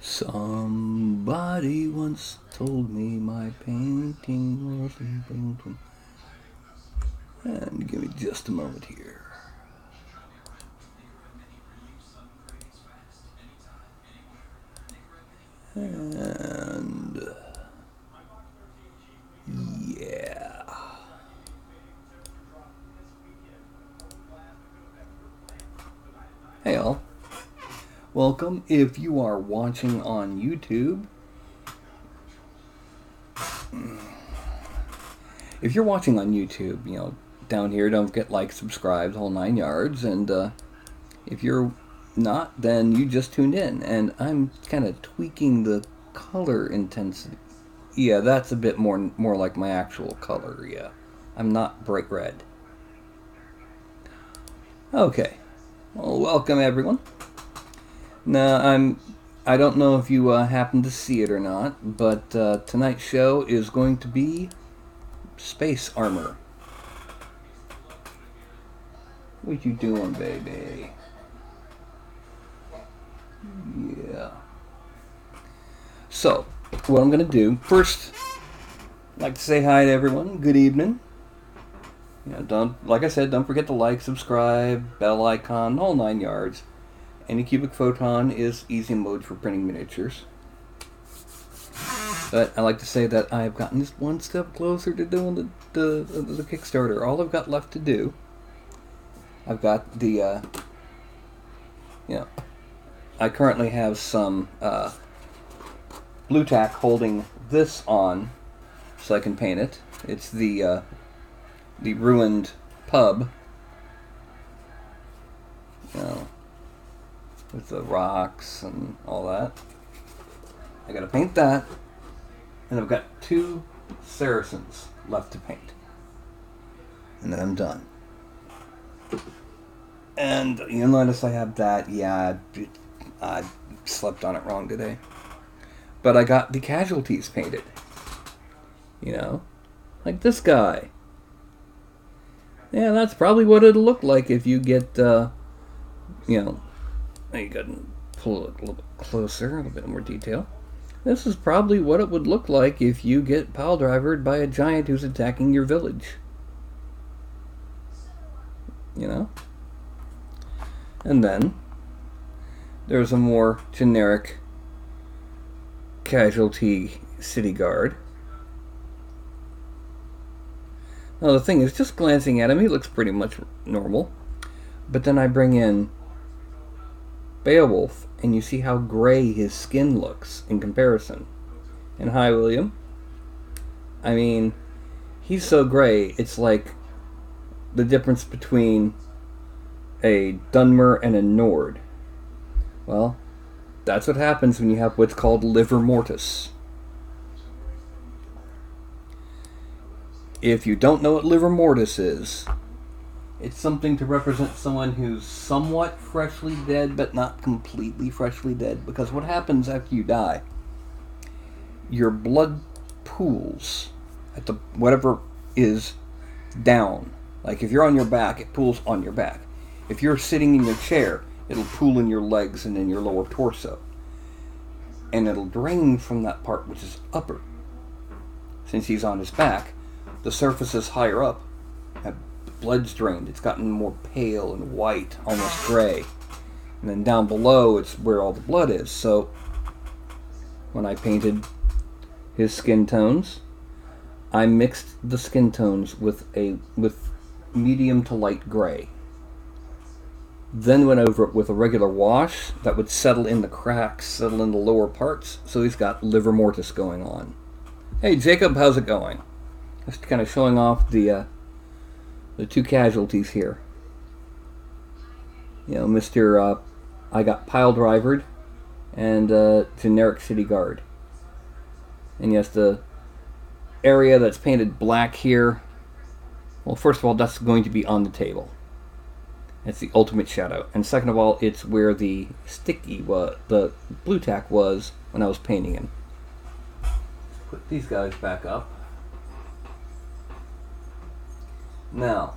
Somebody once told me my painting wasn't painting. And give me just a moment here. And yeah. Hey all. Welcome. If you are watching on YouTube, down here, don't forget like, subscribe, the whole 9 yards. And if you're not, then you just tuned in. And I'm kind of tweaking the color intensity. Yeah, that's a bit more like my actual color. Yeah, I'm not bright red. Okay. Well, welcome everyone. Now, I don't know if you happen to see it or not, but tonight's show is going to be space armor. What you doing, baby? Yeah. So, what I'm going to do, first, I'd like to say hi to everyone. Good evening. Like I said, don't forget to like, subscribe, bell icon, the whole 9 yards. Anycubic photon is easy mode for printing miniatures. But I like to say that I've gotten just one step closer to doing the Kickstarter. All I've got left to do, I've got the, I currently have some blue tack holding this on so I can paint it. It's the ruined pub. With the rocks and all that. I gotta paint that. And I've got 2 Saracens left to paint. And then I'm done. And you'll notice I have that. Yeah, I slept on it wrong today. But I got the casualties painted. Like this guy. Yeah, that's probably what it'll look like if you get, you got to pull it a little bit closer, a little bit more detail. This is probably what it would look like if you get pile drivered by a giant who's attacking your village. And then there's a more generic casualty city guard. Now the thing is, just glancing at him, he looks pretty much normal. But then I bring in Beowulf, and you see how gray his skin looks in comparison. And hi, William. I mean, he's so gray, it's like the difference between a Dunmer and a Nord. Well, that's what happens when you have what's called livor mortis. If you don't know what livor mortis is, it's something to represent someone who's somewhat freshly dead, but not completely freshly dead. Because what happens after you die, your blood pools at the whatever is down. Like if you're on your back, it pools on your back. If you're sitting in your chair, it'll pool in your legs and in your lower torso. And it'll drain from that part which is upper. Since he's on his back, the surfaces higher up have blood's drained. It's gotten more pale and white, almost gray. And then down below, it's where all the blood is. So when I painted his skin tones, I mixed the skin tones with medium to light gray. Then went over it with a regular wash that would settle in the cracks, settle in the lower parts. So he's got livor mortis going on. Hey Jacob, how's it going? Just kind of showing off the 2 casualties here. Mr. I got pile drivered and generic city guard. And yes, the area that's painted black here, well, first of all, that's going to be on the table. It's the ultimate shadow. And second of all, it's where the the blue tack was when I was painting him. Put these guys back up. Now,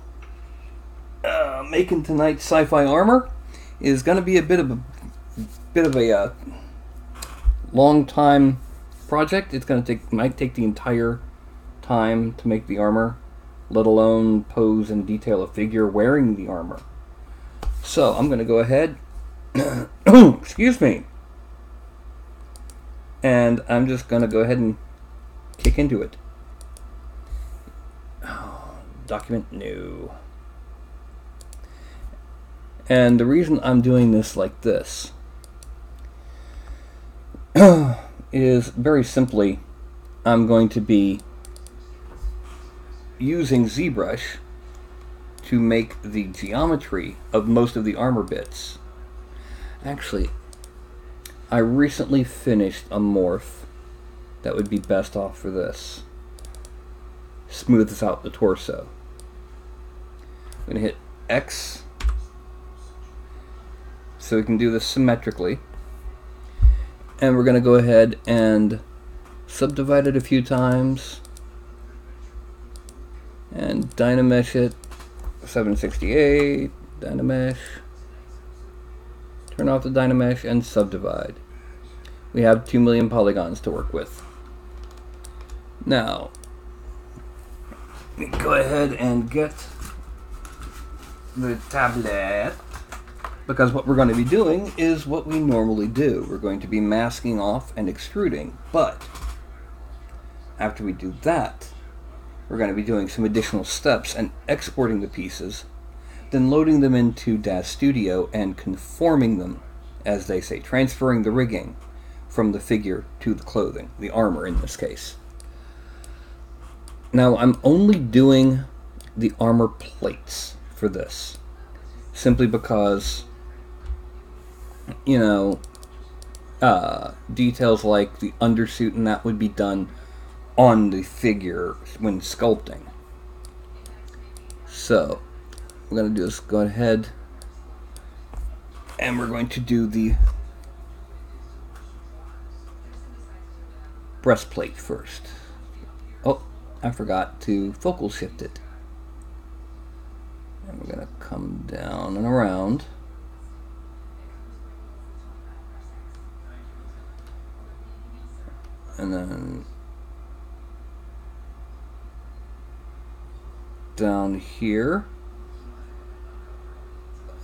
making tonight's sci-fi armor is going to be a bit of a long time project. It's going to might take the entire time to make the armor, let alone pose and detail a figure wearing the armor. So I'm going to go ahead, excuse me, and I'm just going to go ahead and kick into it. Document new. And the reason I'm doing this like this is very simply, I'm going to be using ZBrush to make the geometry of most of the armor bits. Actually, I recently finished a morph that would be best off for this. Smooths out the torso. I'm going to hit X so we can do this symmetrically. And we're going to go ahead and subdivide it a few times and Dynamesh it. 768, Dynamesh. Turn off the Dynamesh and subdivide. We have 2 million polygons to work with. Now, let me go ahead and get the tablet, because what we're going to be doing is what we normally do. We're going to be masking off and extruding, but after we do that, we're going to be doing some additional steps and exporting the pieces, then loading them into DAZ Studio and conforming them, as they say, transferring the rigging from the figure to the clothing, the armor in this case. Now I'm only doing the armor plates for this, simply because, you know, details like the undersuit and that would be done on the figure when sculpting. So we're going to do is go ahead and we're going to do the breastplate first. Oh, I forgot to focal shift it. And we're going to come down and around. And then down here,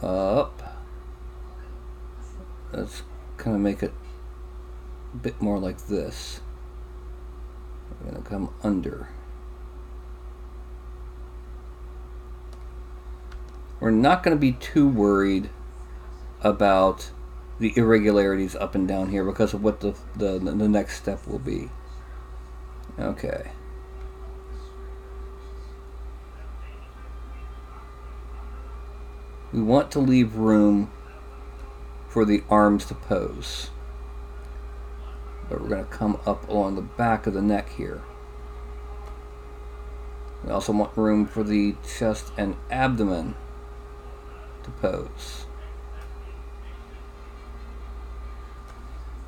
up. Let's kind of make it a bit more like this. We're going to come under. We're not going to be too worried about the irregularities up and down here because of what the next step will be. Okay. We want to leave room for the arms to pose. But we're going to come up along the back of the neck here. We also want room for the chest and abdomen to pose.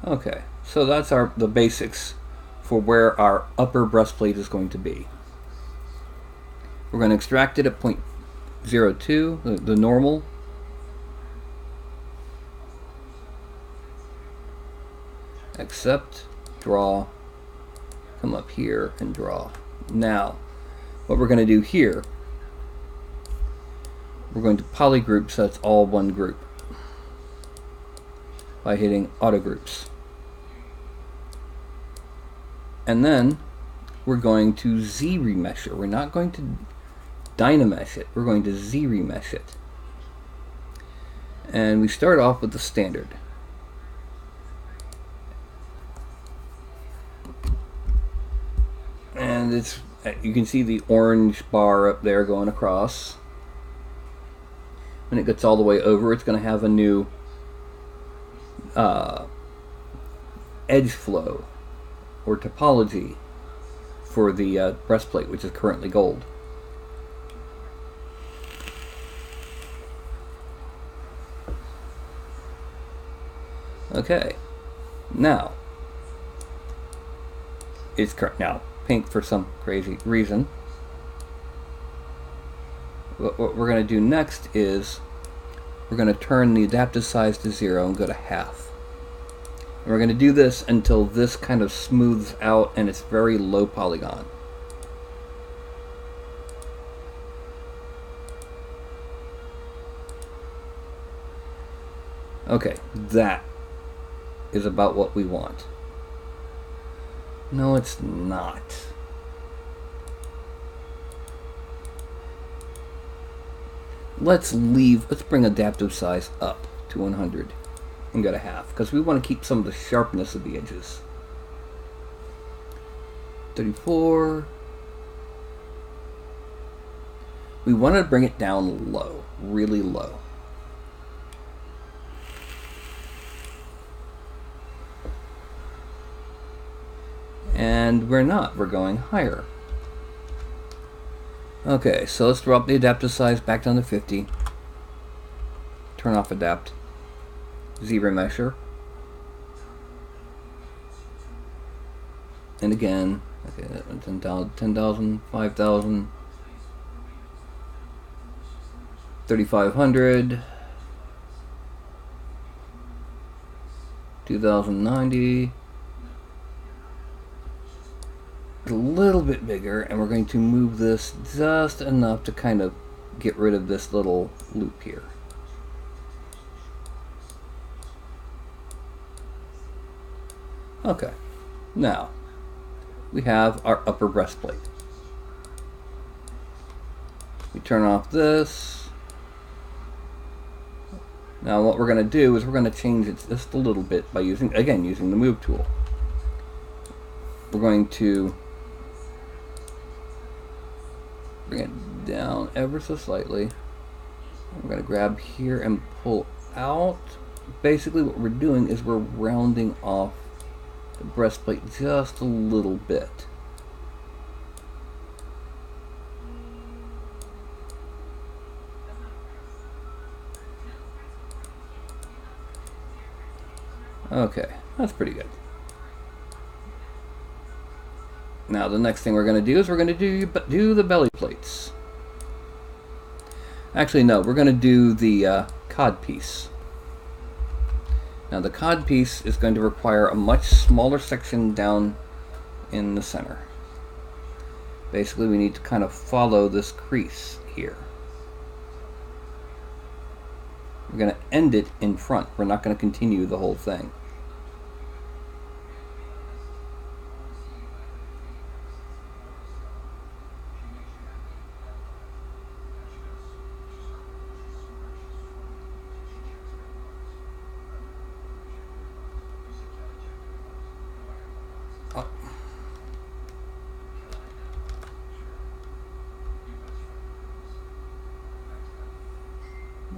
Okay, so that's the basics for where our upper breastplate is going to be. We're going to extract it at 0.02, the normal. Accept, draw, come up here and draw. Now, what we're going to do here, we're going to polygroup so it's all one group by hitting auto groups. And then we're going to Z remesh it. We're not going to Dynamesh it. We're going to Z remesh it. And we start off with the standard. And it's, you can see the orange bar up there going across. When it gets all the way over, it's going to have a new edge flow or topology for the breastplate, which is currently gold. Okay, now it's now pink for some crazy reason. What we're going to do next is we're going to turn the adaptive size to 0 and go to half. we're going to do this until this kind of smooths out and it's very low polygon. Okay, that is about what we want. No, it's not. Let's bring adaptive size up to 100 and go to half, because we want to keep some of the sharpness of the edges. 34. We want to bring it down low, really low. And we're not, we're going higher. Okay, so let's drop the adaptive size back down to 50. Turn off adapt. Z-remesher. And again, okay, 10,000, 10,000, 5,000, 3,500, 2,090. A little bit bigger, and we're going to move this just enough to kind of get rid of this little loop here. Okay, now we have our upper breastplate. We turn off this. Now what we're going to do is we're going to change it just a little bit by using the move tool. We're going to bring it down ever so slightly. We're going to grab here and pull out. Basically what we're doing is we're rounding off the breastplate just a little bit. Okay, that's pretty good. Now the next thing we're going to do is we're going to do the belly plates. Actually no, we're going to do the cod piece. Now the cod piece is going to require a much smaller section down in the center. Basically we need to kind of follow this crease here. We're going to end it in front. We're not going to continue the whole thing.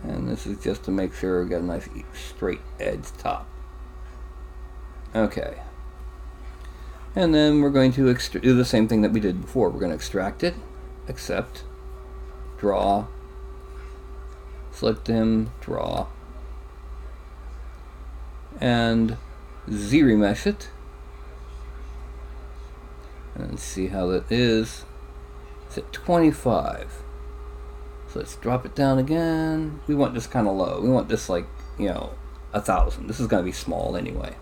And this is just to make sure we got a nice straight edge top. Okay. And then we're going to do the same thing that we did before. We're going to extract it, accept, draw, select him, draw, and Z-remesh it. And see how that is. It's at 25. So let's drop it down again. We want this kind of low. We want this like, 1,000. This is going to be small anyway.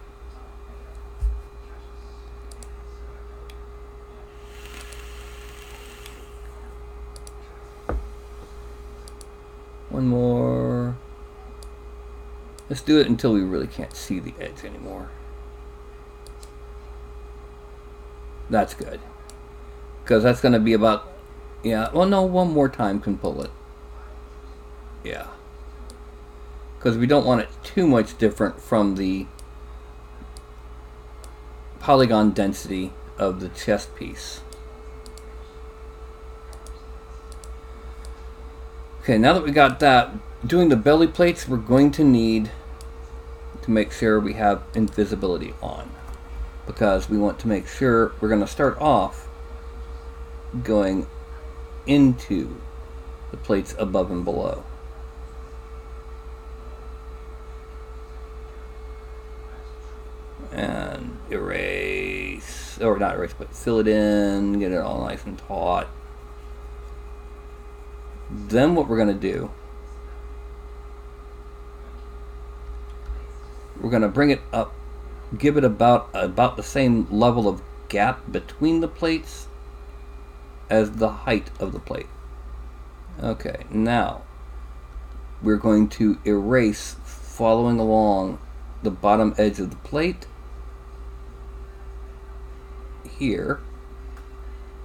One more. Let's do it until we really can't see the edge anymore. That's good. Because that's going to be about, well no, one more time can pull it. Yeah. Because we don't want it too much different from the polygon density of the chest piece. Okay, now that we got that, doing the belly plates, we're going to need to make sure we have invisibility on. Because we want to make sure we're going to start off going into the plates above and below. And erase, or not erase, but fill it in, get it all nice and taut. Then what we're going to do, we're going to bring it up give it about the same level of gap between the plates as the height of the plate. Okay, now we're going to erase following along the bottom edge of the plate here,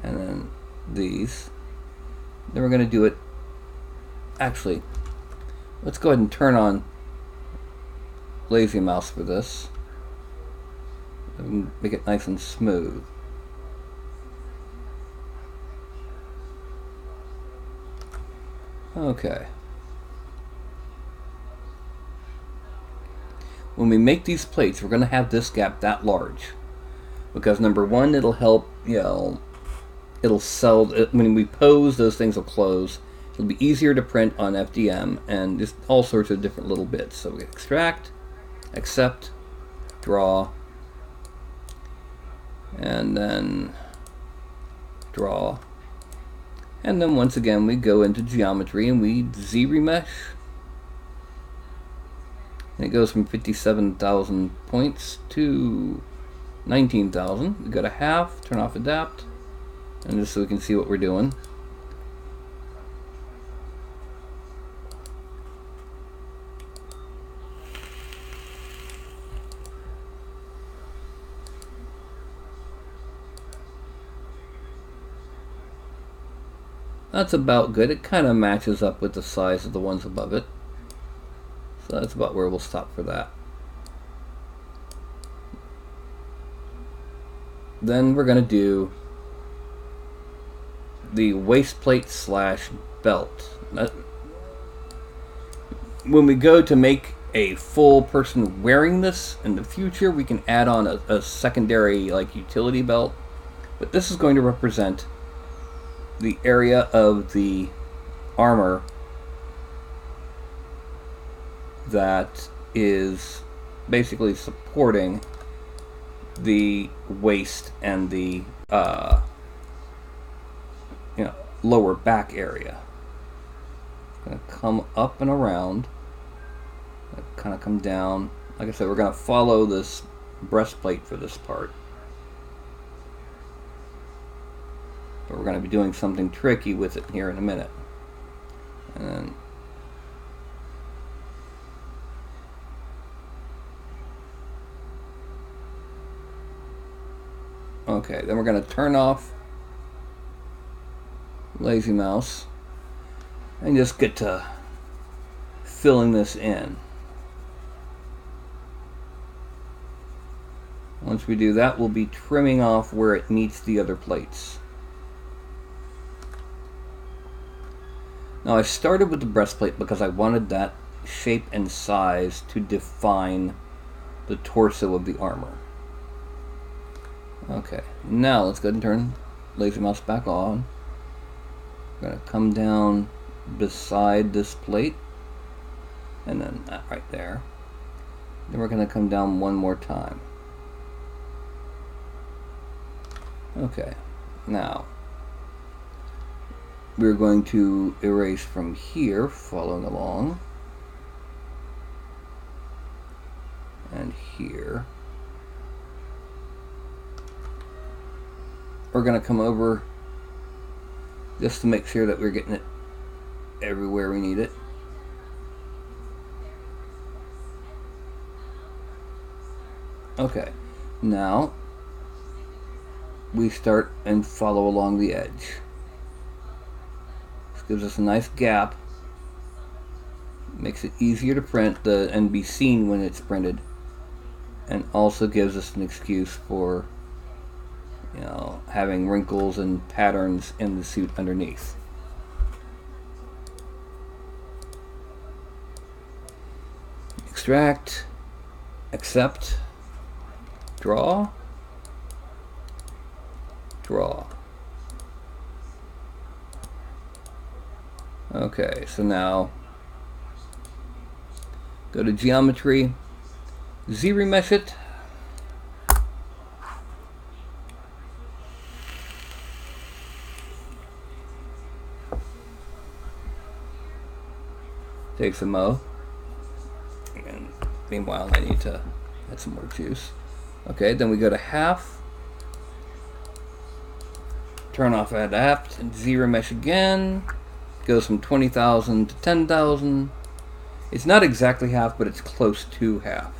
and then these. Then we're going to do it. Actually, let's go ahead and turn on Lazy Mouse for this. And make it nice and smooth. Okay. When we make these plates, we're going to have this gap that large. Because number one, it'll help, it'll sell, when we pose, those things will close. It'll be easier to print on FDM and just all sorts of different little bits. So we extract, accept, draw, and then draw. And then once again we go into geometry and we Z-remesh. And it goes from 57,000 points to 19,000. We go to half, turn off adapt, and just so we can see what we're doing. That's about good. It kind of matches up with the size of the ones above it. So that's about where we'll stop for that. Then we're going to do the waist plate slash belt. When we go to make a full person wearing this in the future, we can add on a secondary like utility belt. But this is going to represent the area of the armor that is basically supporting the waist and the lower back area. It's going to come up and around, kind of come down. Like I said, we're going to follow this breastplate for this part. But we're going to be doing something tricky with it here in a minute. And then okay, then we're going to turn off Lazy Mouse and just get to filling this in. Once we do that, we'll be trimming off where it meets the other plates. Now I started with the breastplate because I wanted that shape and size to define the torso of the armor. Okay, now let's go ahead and turn Lazy Mouse back on. We're going to come down beside this plate, and then that right there. Then we're going to come down one more time. Okay, now we're going to erase from here, following along, and here. We're going to come over just to make sure that we're getting it everywhere we need it. Okay, now we start and follow along the edge. This gives us a nice gap, makes it easier to print and be seen when it's printed, and also gives us an excuse for having wrinkles and patterns in the suit underneath. Extract, accept, draw, draw. Okay, so now go to geometry, Z-remesh it. Take some mo. And meanwhile, I need to add some more juice. Okay, then we go to half. Turn off adapt and zero mesh again. Goes from 20,000 to 10,000. It's not exactly half, but it's close to half.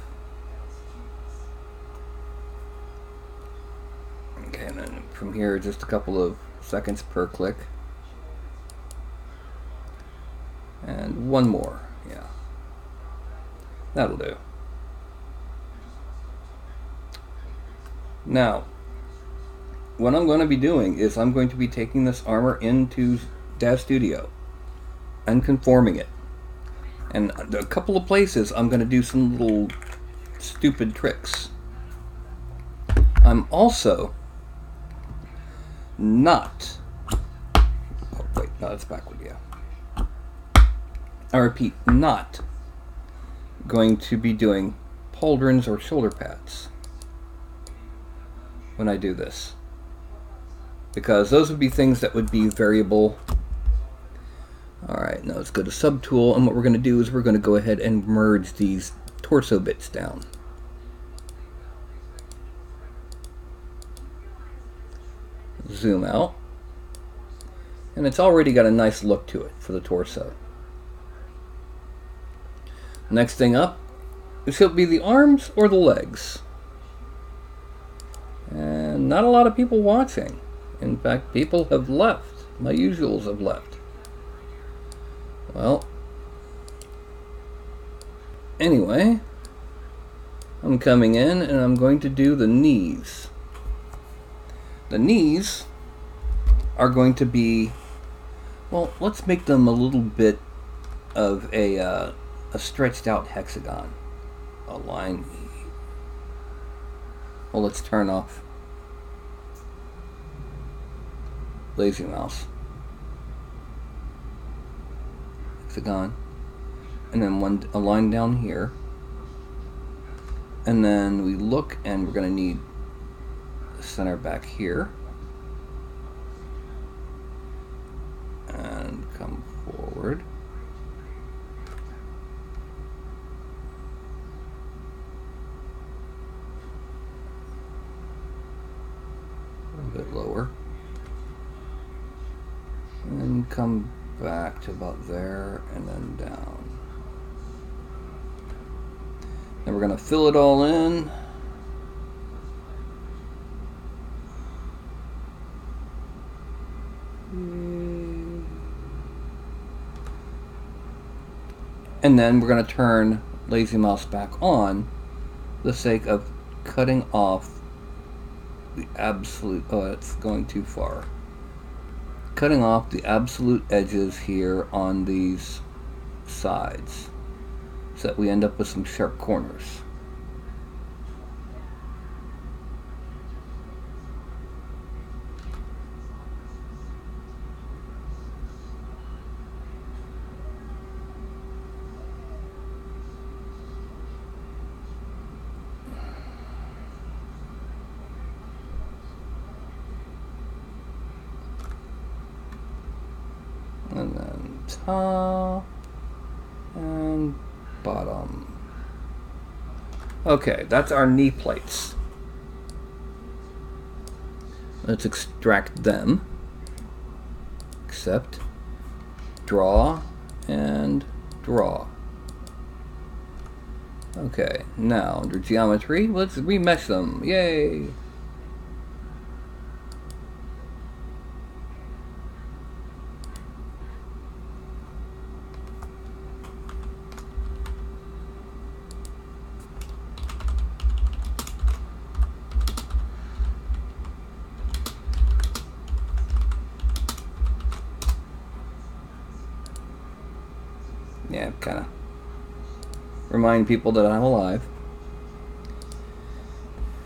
Okay, and then from here, just a couple of seconds per click. And one more, yeah. That'll do. Now, what I'm going to be doing is I'm going to be taking this armor into Dev Studio and conforming it. And a couple of places I'm going to do some little stupid tricks. I'm also not... Oh, wait, no, that's backward, yeah. I repeat, not going to be doing pauldrons or shoulder pads when I do this, because those would be things that would be variable. Alright, now let's go to subtool, and what we're going to do is we're going to go ahead and merge these torso bits down. Zoom out, and it's already got a nice look to it for the torso. Next thing up is it'll be the arms or the legs. And not a lot of people watching. In fact, people have left. My usuals have left. Well, anyway, I'm coming in and I'm going to do the knees. The knees are going to be, well, let's make them a little bit of a stretched out hexagon. Align. Well, let's turn off lazy mouse. Hexagon. And then a line down here. And then we look and we're going to need the center back here. And come forward. A bit lower, and come back to about there and then down. Then we're going to fill it all in. And then we're going to turn lazy mouse back on for the sake of cutting off the absolute, oh, it's going too far. Cutting off the absolute edges here on these sides so that we end up with some sharp corners. And then top and bottom. Okay, that's our knee plates. Let's extract them. Accept, draw, and draw. Okay, now under geometry, let's remesh them. Yay! Yeah, kind of remind people that I'm alive.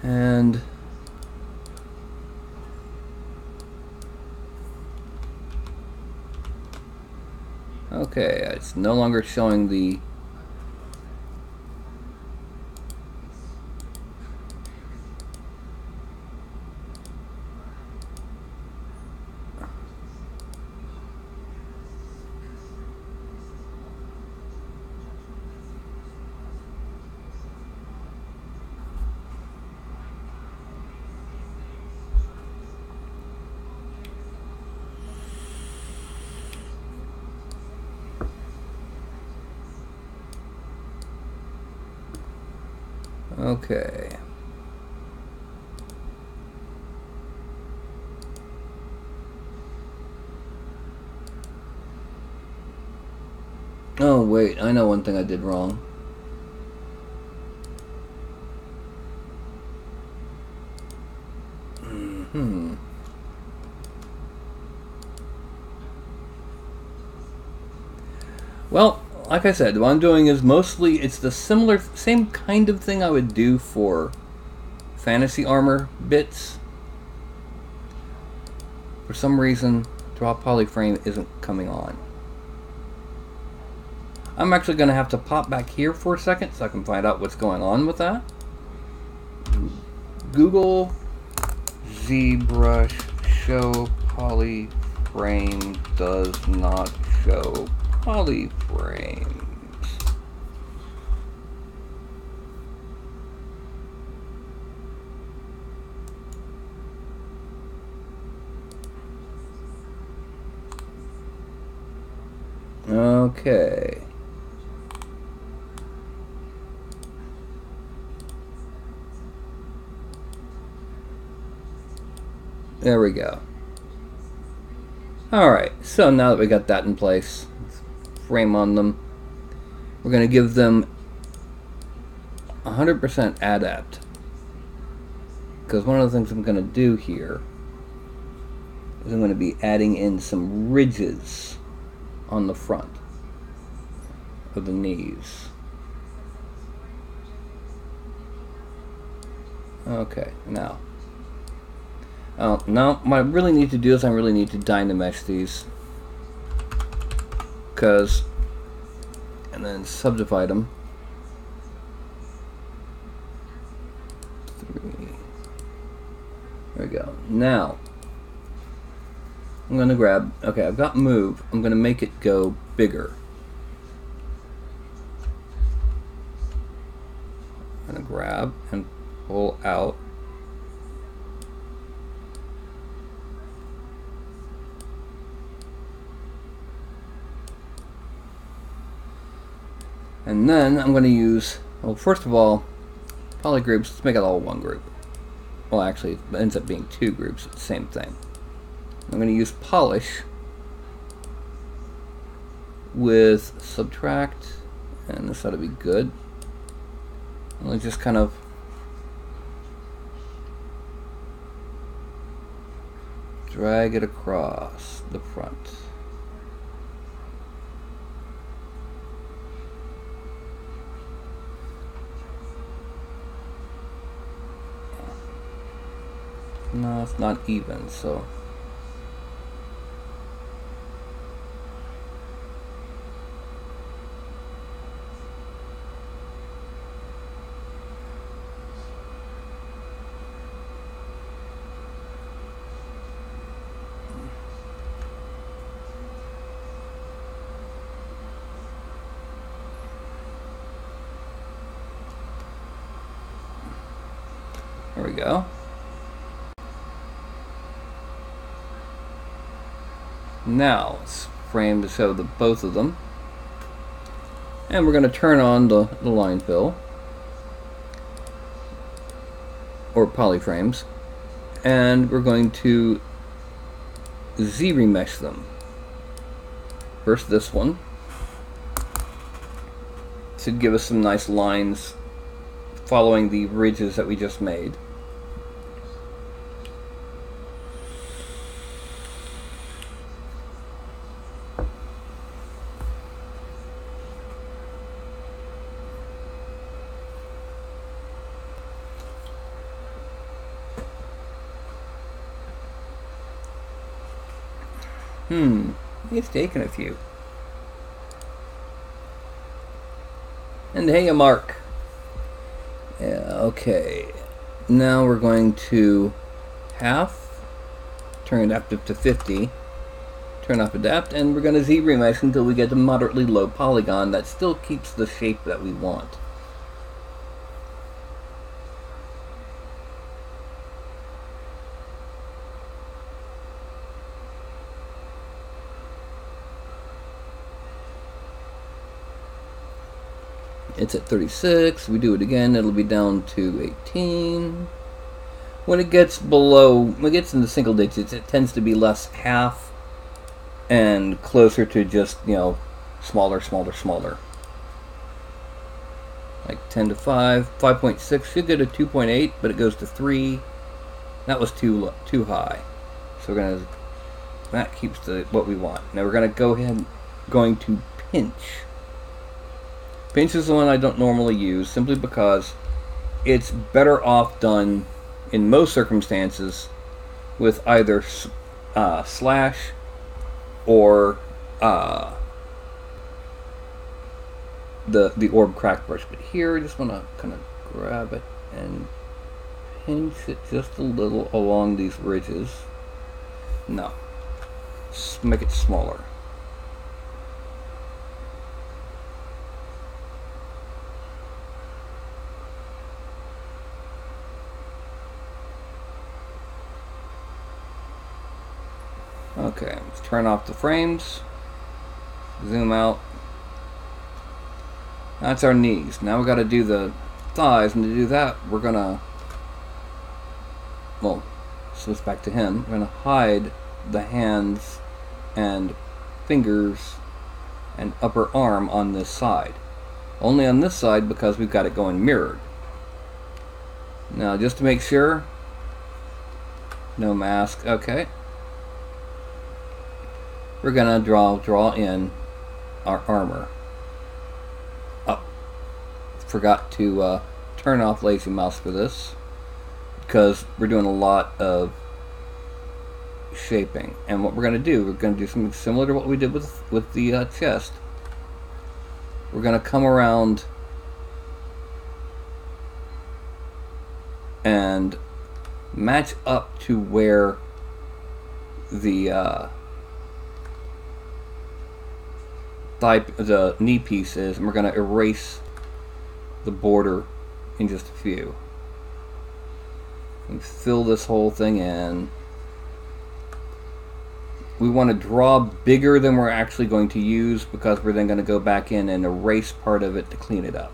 And okay, it's no longer showing the Okay. Oh wait, I know one thing I did wrong. Well, like I said, what I'm doing is mostly, it's the same kind of thing I would do for fantasy armor bits. For some reason, draw polyframe isn't coming on. I'm actually going to have to pop back here for a second so I can find out what's going on with that. Google ZBrush show polyframe does not show polyframes. Okay. There we go. Alright, so now that we got that in place, frame on them, we're going to give them 100% adapt. Because one of the things I'm going to do here is I'm going to be adding in some ridges on the front of the knees. Okay, now. Now, what I really need to do is I really need to dynamesh these. And then subdivide them. 3. There we go. Now, I'm going to grab, okay, I've got move. I'm going to make it go bigger. I'm going to grab and pull out. And then I'm going to use, well, first of all, polygroups, let's make it all one group. Well, actually, it ends up being 2 groups, it's the same thing. I'm going to use polish with subtract, and this ought to be good. I'll just kind of drag it across the front. No, it's not even, so. There we go. Now let's frame to show both of them, and we're going to turn on the line fill or polyframes, and we're going to Z remesh them. First this one should give us some nice lines following the ridges that we just made. It's taken a few. And hey, a mark. Yeah, okay. Now we're going to half, turn adaptive to 50, turn off adapt, and we're going to Z remesh until we get a moderately low polygon that still keeps the shape that we want. It's at 36. We do it again, it'll be down to 18. When it gets into single digits, it tends to be less half and closer to just, smaller, smaller, smaller. Like 10 to 5, 5.6 should go to 2.8, but it goes to 3. That was too high. So that keeps what we want. Now we're gonna go ahead going to pinch. Pinch is the one I don't normally use simply because it's better off done in most circumstances with either slash or the orb crack brush. But here I just want to kind of grab it and pinch it just a little along these ridges. No, just make it smaller. Okay, let's turn off the frames, zoom out. That's our knees. Now we got to do the thighs, and to do that, we're gonna, switch back to him. We're gonna hide the hands and fingers and upper arm on this side. Only on this side because we've got it going mirrored. Now, just to make sure, no mask. Okay. We're gonna draw in our armor. Forgot to turn off lazy mouse for this because we're doing a lot of shaping. And what we're gonna do something similar to what we did with the chest. We're gonna come around and match up to where the knee piece is, and we're going to erase the border in just a few. And fill this whole thing in. We want to draw bigger than we're actually going to use because we're then going to go back in and erase part of it to clean it up.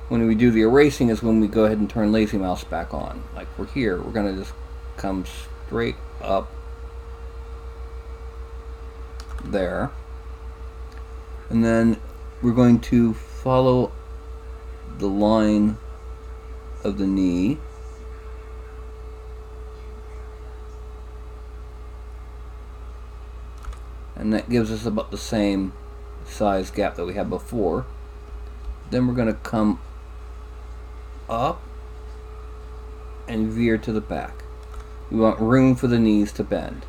When we do the erasing is when we go ahead and turn lazy mouse back on. Like we're here, we're going to just come straight up there, and then we're going to follow the line of the knee, and that gives us about the same size gap that we had before. Then we're going to come up and veer to the back. We want room for the knees to bend.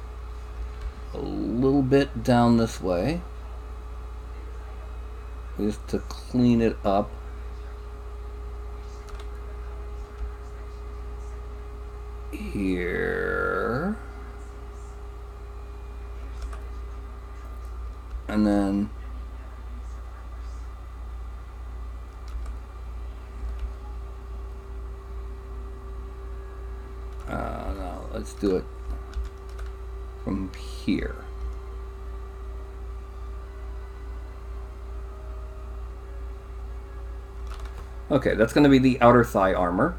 A little bit down this way just to clean it up. Here, and then no, let's do it from here. Okay, that's going to be the outer thigh armor.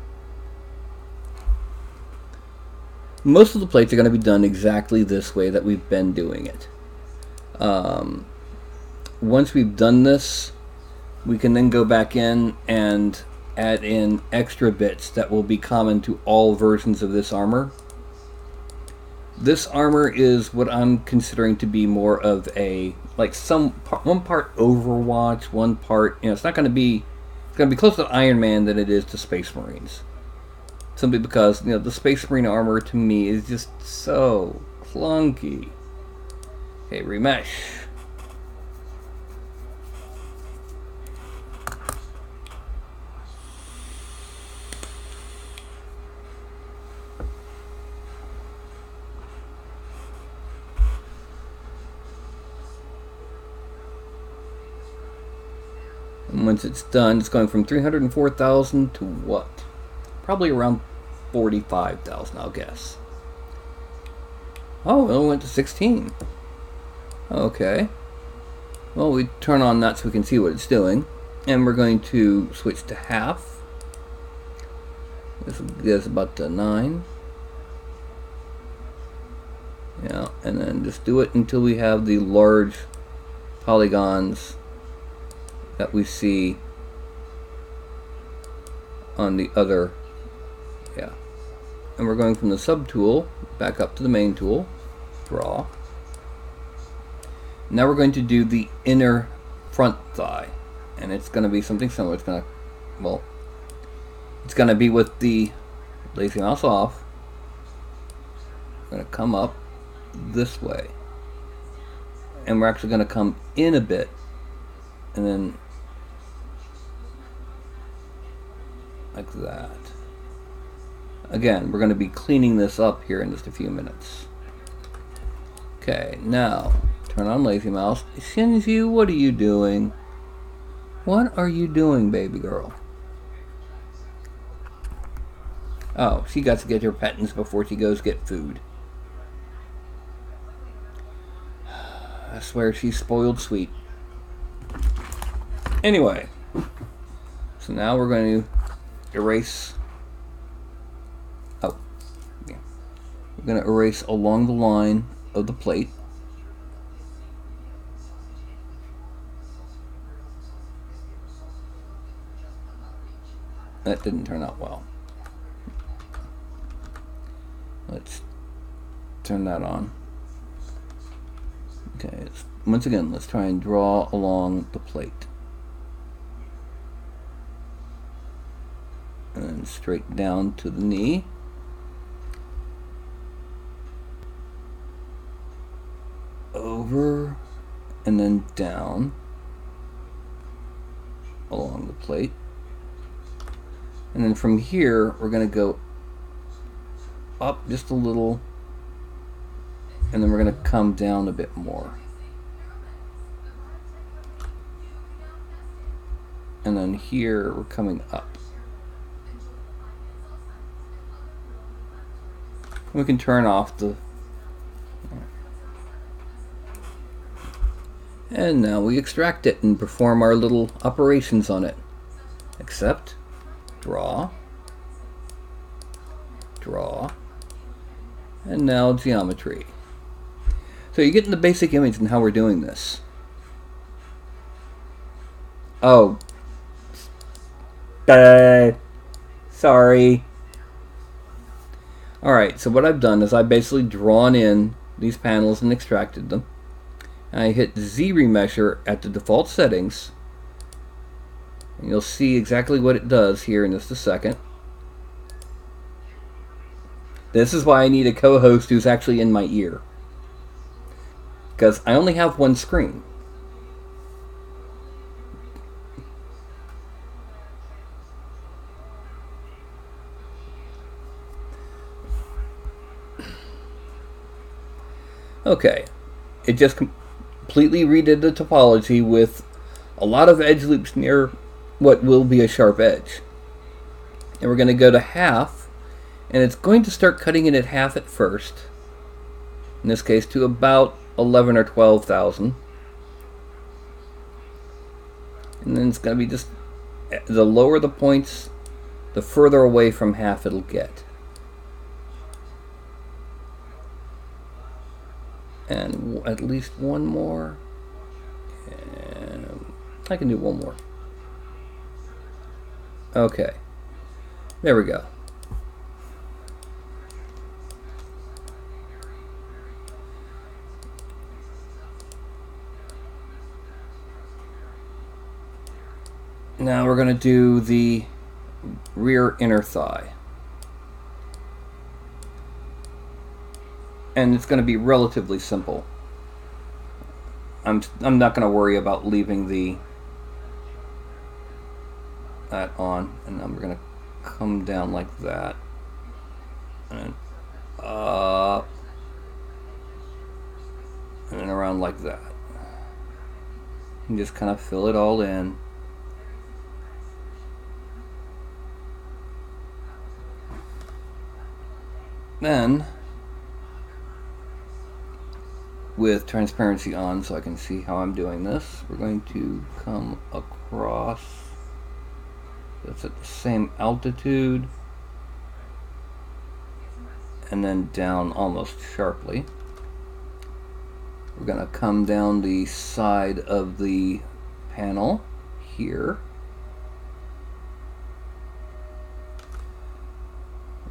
Most of the plates are going to be done exactly this way that we've been doing it. Once we've done this, we can then go back in and add in extra bits that will be common to all versions of this armor. This armor is what I'm considering to be more of a, like one part Overwatch, one part, it's not going to be, it's going to be closer to Iron Man than it is to Space Marines. Simply because, the Space Marine armor to me is just so clunky. Okay, remesh. And once it's done, it's going from 304,000 to what? Probably around 45,000, I'll guess. Oh, it only went to 16. Okay. Well, we turn on that so we can see what it's doing. And we're going to switch to half. This will get us about to 9. Yeah, and then just do it until we have the large polygons that we see on the other. Yeah. And we're going from the subtool back up to the main tool, draw. Now we're going to do the inner front thigh, and it's going to be something similar. It's going to, well, it's going to be with the lazy mouse off. We're going to come up this way, and we're actually going to come in a bit, and then like that. Again, we're going to be cleaning this up here in just a few minutes. Okay, now turn on lazy mouse. Shinju, what are you doing? What are you doing, baby girl? Oh, she got to get her pettings before she goes get food. I swear she's spoiled sweet. Anyway, so now we're going to erase. Oh, yeah. We're going to erase along the line of the plate. That didn't turn out well. Let's turn that on. Okay, once again, let's try and draw along the plate. And straight down to the knee. Over and then down along the plate. And then from here, we're going to go up just a little, and then we're going to come down a bit more. And then here, we're coming up. We can turn off the... And now we extract it and perform our little operations on it. Except, draw, draw, and now geometry. So you're getting the basic image and how we're doing this. Oh. Sorry. Alright, so what I've done is I've basically drawn in these panels and extracted them. And I hit Z remesher at the default settings. And you'll see exactly what it does here in just a second. This is why I need a co-host who's actually in my ear. Because I only have one screen. Okay, it just completely redid the topology with a lot of edge loops near what will be a sharp edge. And we're going to go to half, and it's going to start cutting it at half at first. In this case, to about 11 or 12,000. And then it's going to be just, the lower the points, the further away from half it'll get. And at least one more. And I can do one more. Okay. There we go. Now we're going to do the rear inner thigh. And it's going to be relatively simple. I'm not going to worry about leaving that on, and then we're going to come down like that, and up, and then around like that. And just kind of fill it all in. Then with transparency on so I can see how I'm doing this. We're going to come across. That's at the same altitude. And then down almost sharply. We're going to come down the side of the panel here.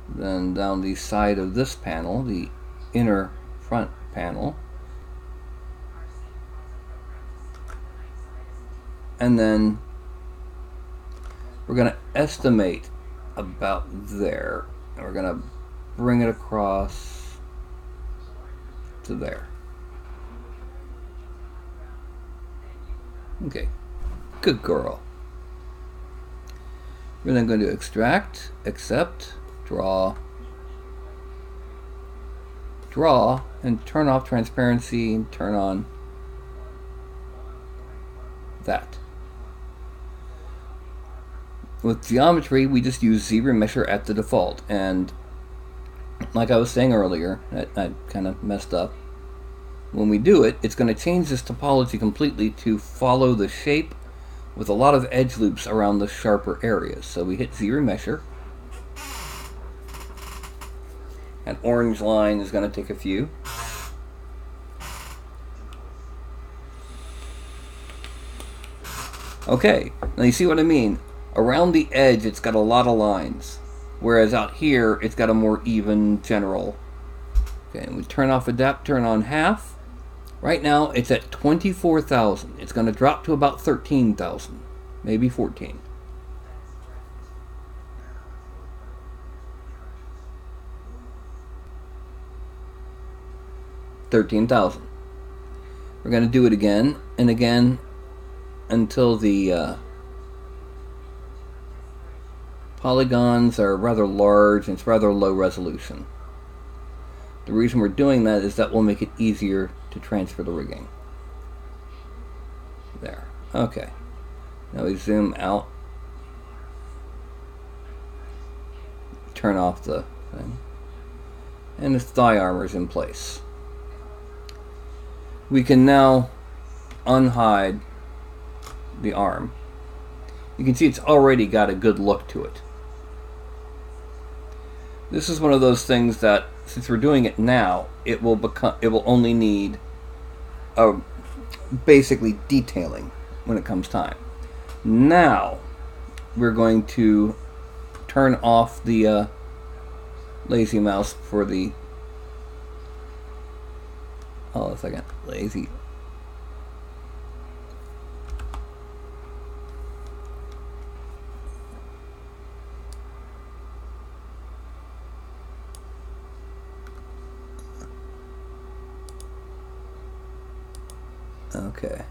Then down the side of this panel, the inner front panel. And then we're going to estimate about there. And we're going to bring it across to there. Okay, good girl. We're then going to extract, accept, draw, and turn off transparency and turn on that. With geometry, we just use Z-remesher at the default, and like I was saying earlier, I kind of messed up. When we do it, it's going to change this topology completely to follow the shape with a lot of edge loops around the sharper areas. So we hit Z-remesher. An orange line is going to take a few. Okay, now you see what I mean? Around the edge, it's got a lot of lines. Whereas out here, it's got a more even general. Okay, and we turn off adapt, turn on half. Right now, it's at 24,000. It's going to drop to about 13,000, maybe 14. $13,000. We're going to do it again and again until the polygons are rather large and it's rather low resolution. The reason we're doing that is that will make it easier to transfer the rigging. There. Okay. Now we zoom out. Turn off the thing. And the thigh armor is in place. We can now unhide the arm. You can see it's already got a good look to it. This is one of those things that, since we're doing it now, it will only need basically detailing when it comes time. Now we're going to turn off the lazy mouse for the lazy. Okay.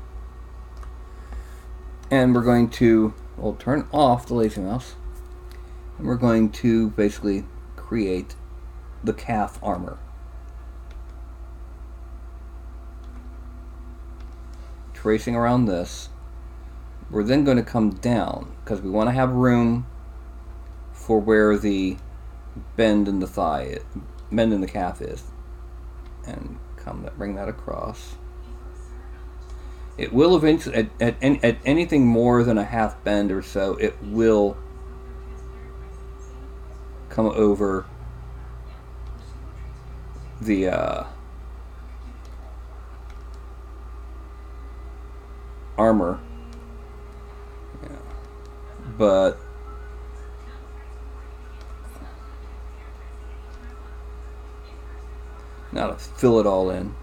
And we're going to, we'll turn off the lazy mouse. And we're going to basically create the calf armor. Tracing around this. We're then going to come down because we want to have room for where the bend in the thigh, bend in the calf is. And bring that across. It will eventually, at anything more than a half bend or so, it will come over the armor. Yeah. But now to fill it all in.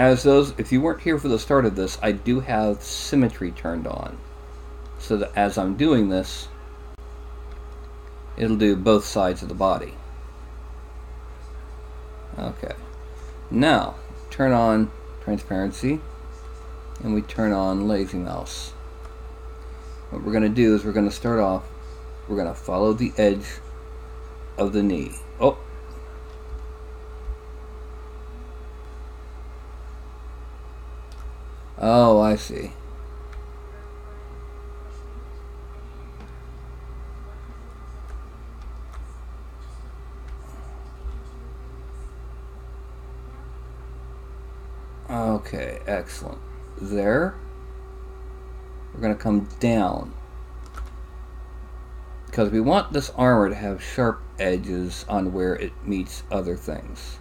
If you weren't here for the start of this, I do have symmetry turned on. So that as I'm doing this, it'll do both sides of the body. Okay. Now, turn on transparency, and we turn on lazy mouse. What we're going to do is we're going to start off, we're going to follow the edge of the knee. Oh! Oh, I see. Okay, excellent. There. We're going to come down. Because we want this armor to have sharp edges on where it meets other things.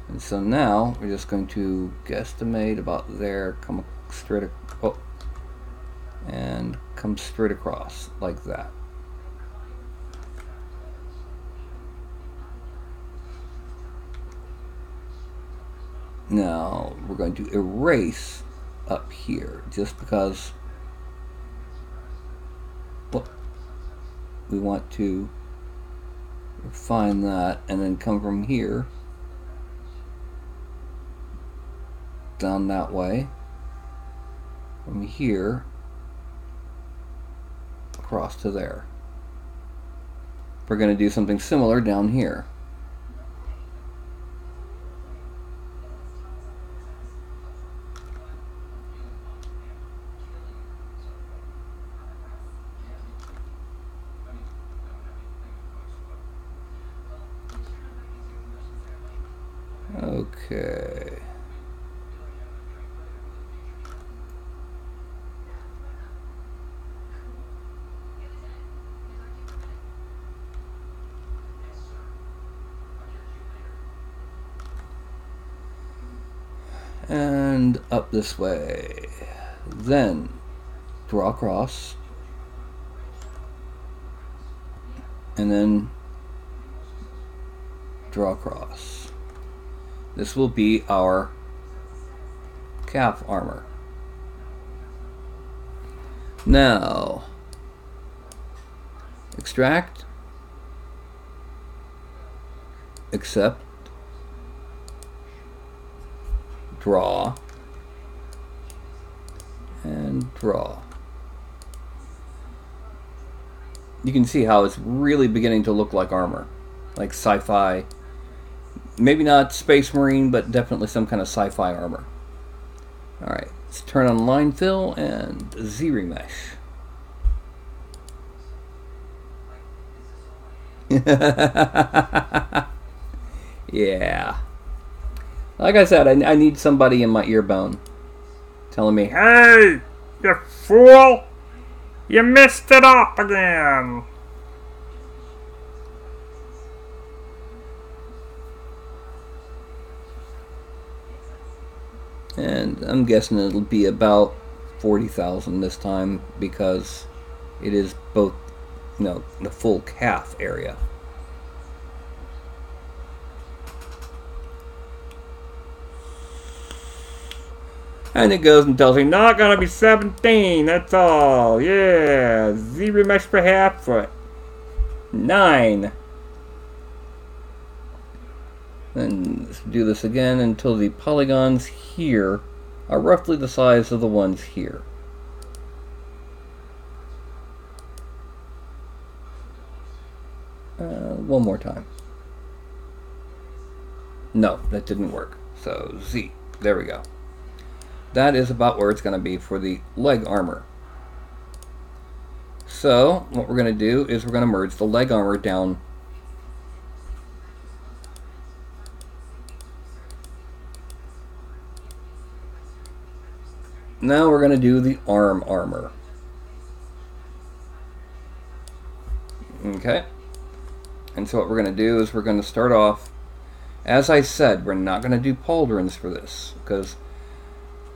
And so now we're just going to guesstimate about there, come straight, and come straight across like that. Now we're going to erase up here just because we want to refine that, and then come from here down that way, from here across to there. We're going to do something similar down here. Okay. And up this way. Then draw across. And then draw across. This will be our calf armor. Now, extract, accept, draw, and draw. You can see how it's really beginning to look like armor, like sci-fi. Maybe not Space Marine, but definitely some kind of sci-fi armor. Alright, let's turn on line fill and Z-remesh. Yeah. Like I said, I need somebody in my ear bone telling me, "Hey, you fool! You messed it up again!" And I'm guessing it'll be about 40,000 this time because it is both, the full calf area. And it goes and tells me, not gonna be 17, that's all. Yeah, Z-remesh per half foot. 9. And let's do this again until the polygons here are roughly the size of the ones here. One more time. No, that didn't work. So Z, there we go. That is about where it's going to be for the leg armor. So what we're going to do is we're going to merge the leg armor down . Now we're going to do the arm armor. Okay. And so what we're going to do is we're going to start off, as I said, we're not going to do pauldrons for this, because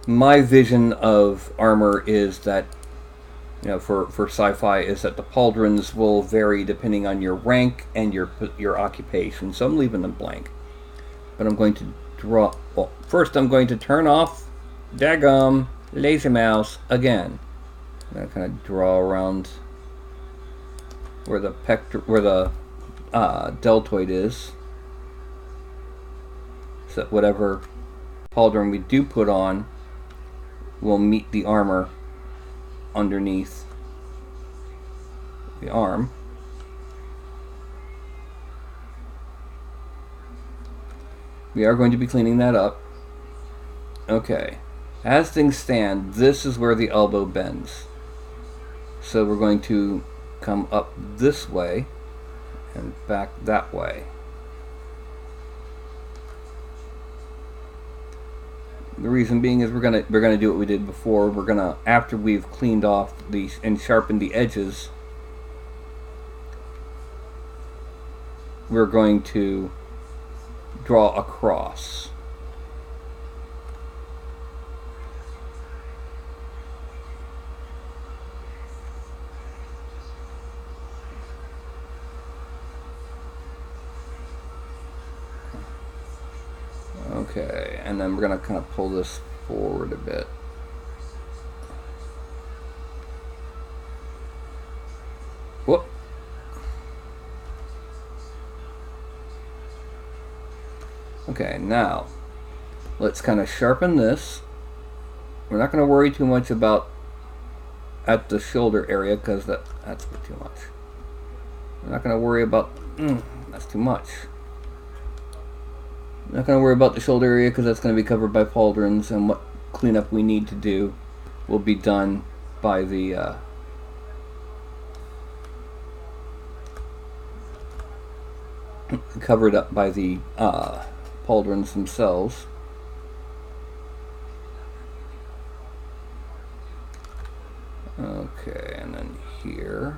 my vision of armor is that, for sci-fi, is that the pauldrons will vary depending on your rank and your occupation. So I'm leaving them blank. But I'm going to draw, well, first I'm going to turn off daggum lazy mouse again. I'm going to kind of draw around where the deltoid is, so that whatever pauldron we do put on will meet the armor underneath the arm. We are going to be cleaning that up, Okay. As things stand, this is where the elbow bends. So we're going to come up this way and back that way. The reason being is we're gonna do what we did before. We're gonna, after we've cleaned off these and sharpened the edges, we're going to draw a cross. Okay, and then we're going to kind of pull this forward a bit. Whoop. Okay, now let's kind of sharpen this. We're not going to worry too much about at the shoulder area because that's too much. We're not going to worry about that's too much. Not going to worry about the shoulder area because that's going to be covered by pauldrons, and what cleanup we need to do will be done by the covered up by the pauldrons themselves. Okay, and then here.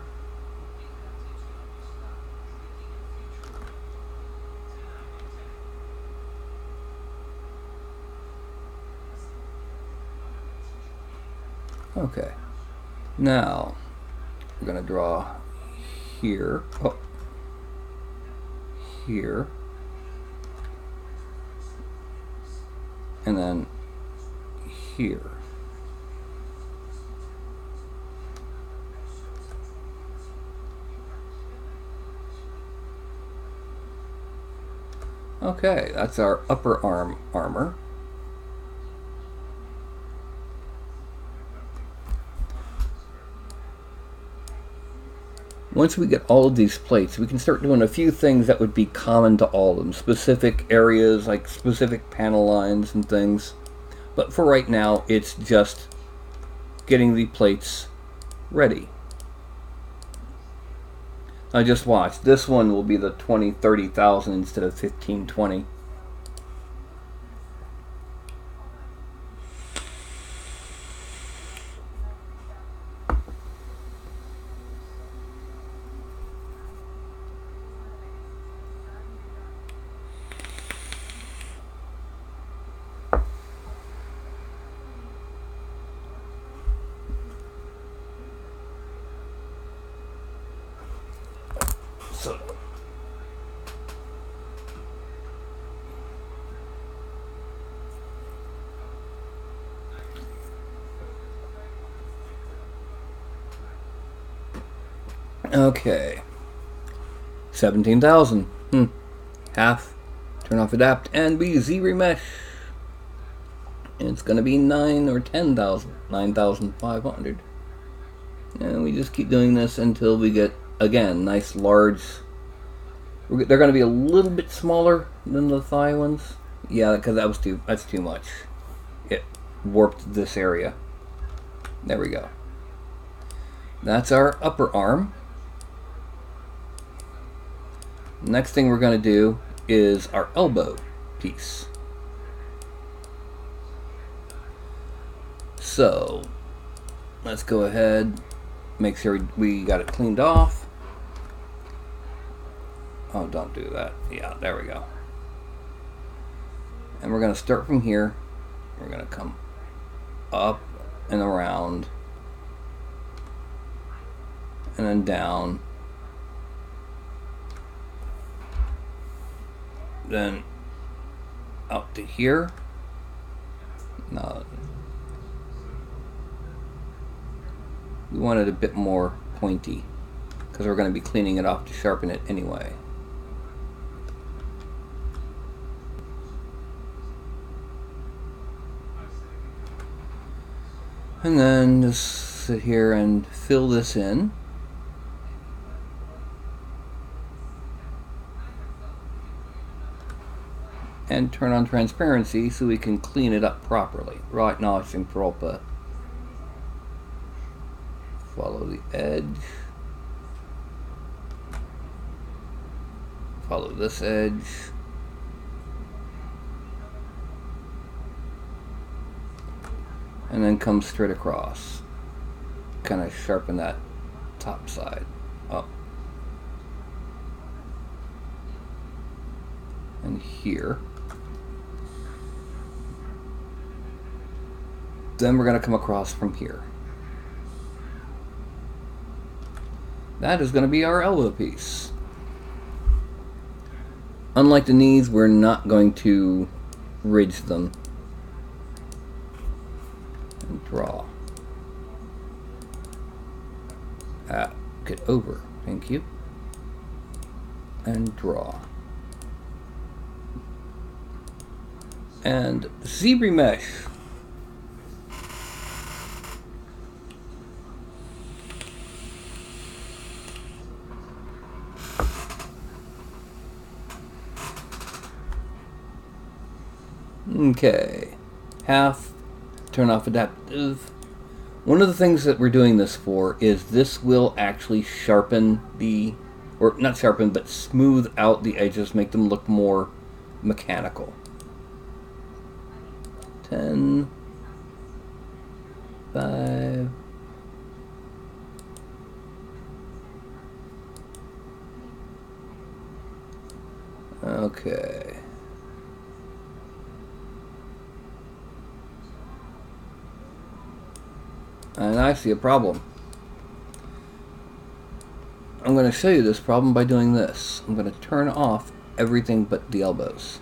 Okay, now we're going to draw here, here, and then here. Okay, that's our upper arm armor. Once we get all of these plates, we can start doing a few things that would be common to all of them. Specific areas, like specific panel lines and things. But for right now, it's just getting the plates ready. Now just watch. This one will be the 20-30,000 instead of 15-20. So, okay, 17,000. Half. Turn off adapt and be Z remesh. And it's going to be 9 or 10,000, 9,500. And we just keep doing this until we get, again, nice large. They're going to be a little bit smaller than the thigh ones. Yeah, because that's too much. It warped this area. There we go. That's our upper arm. Next thing we're going to do is our elbow piece. So, let's go ahead, make sure we got it cleaned off. Oh, don't do that. Yeah, there we go. And we're going to start from here. We're going to come up and around, and then down, then up to here. No, we want it a bit more pointy because we're going to be cleaning it off to sharpen it anyway. And then just sit here and fill this in. and turn on transparency so we can clean it up properly. Right now I think proper. Follow the edge. Follow this edge. And then come straight across. Kind of sharpen that top side up. And here. Then we're going to come across from here. That is going to be our elbow piece. Unlike the knees, we're not going to ridge them. And draw. Get over. Thank you. And draw. And zebra mesh. Okay, half, turn off adaptive. One of the things that we're doing this for is this will actually sharpen the, or not sharpen, but smooth out the edges, make them look more mechanical. 10, 5, okay. And I see a problem. I'm going to show you this problem by doing this. I'm going to turn off everything but the elbows.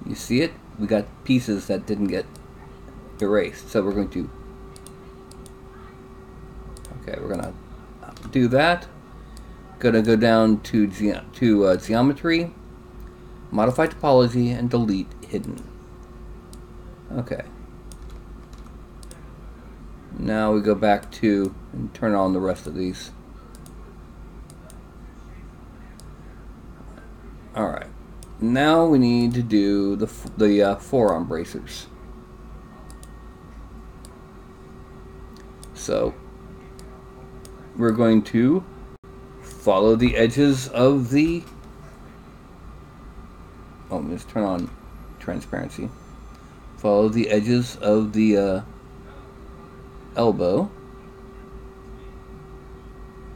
You see it? We got pieces that didn't get erased. So we're going to... Okay, we're going to do that. Going to go down to geometry, modify topology, and delete hidden. Okay. Now we go back to and turn on the rest of these. Alright. Now we need to do the forearm bracers. So we're going to follow the edges of the... Oh, let's turn on transparency. Follow the edges of the elbow.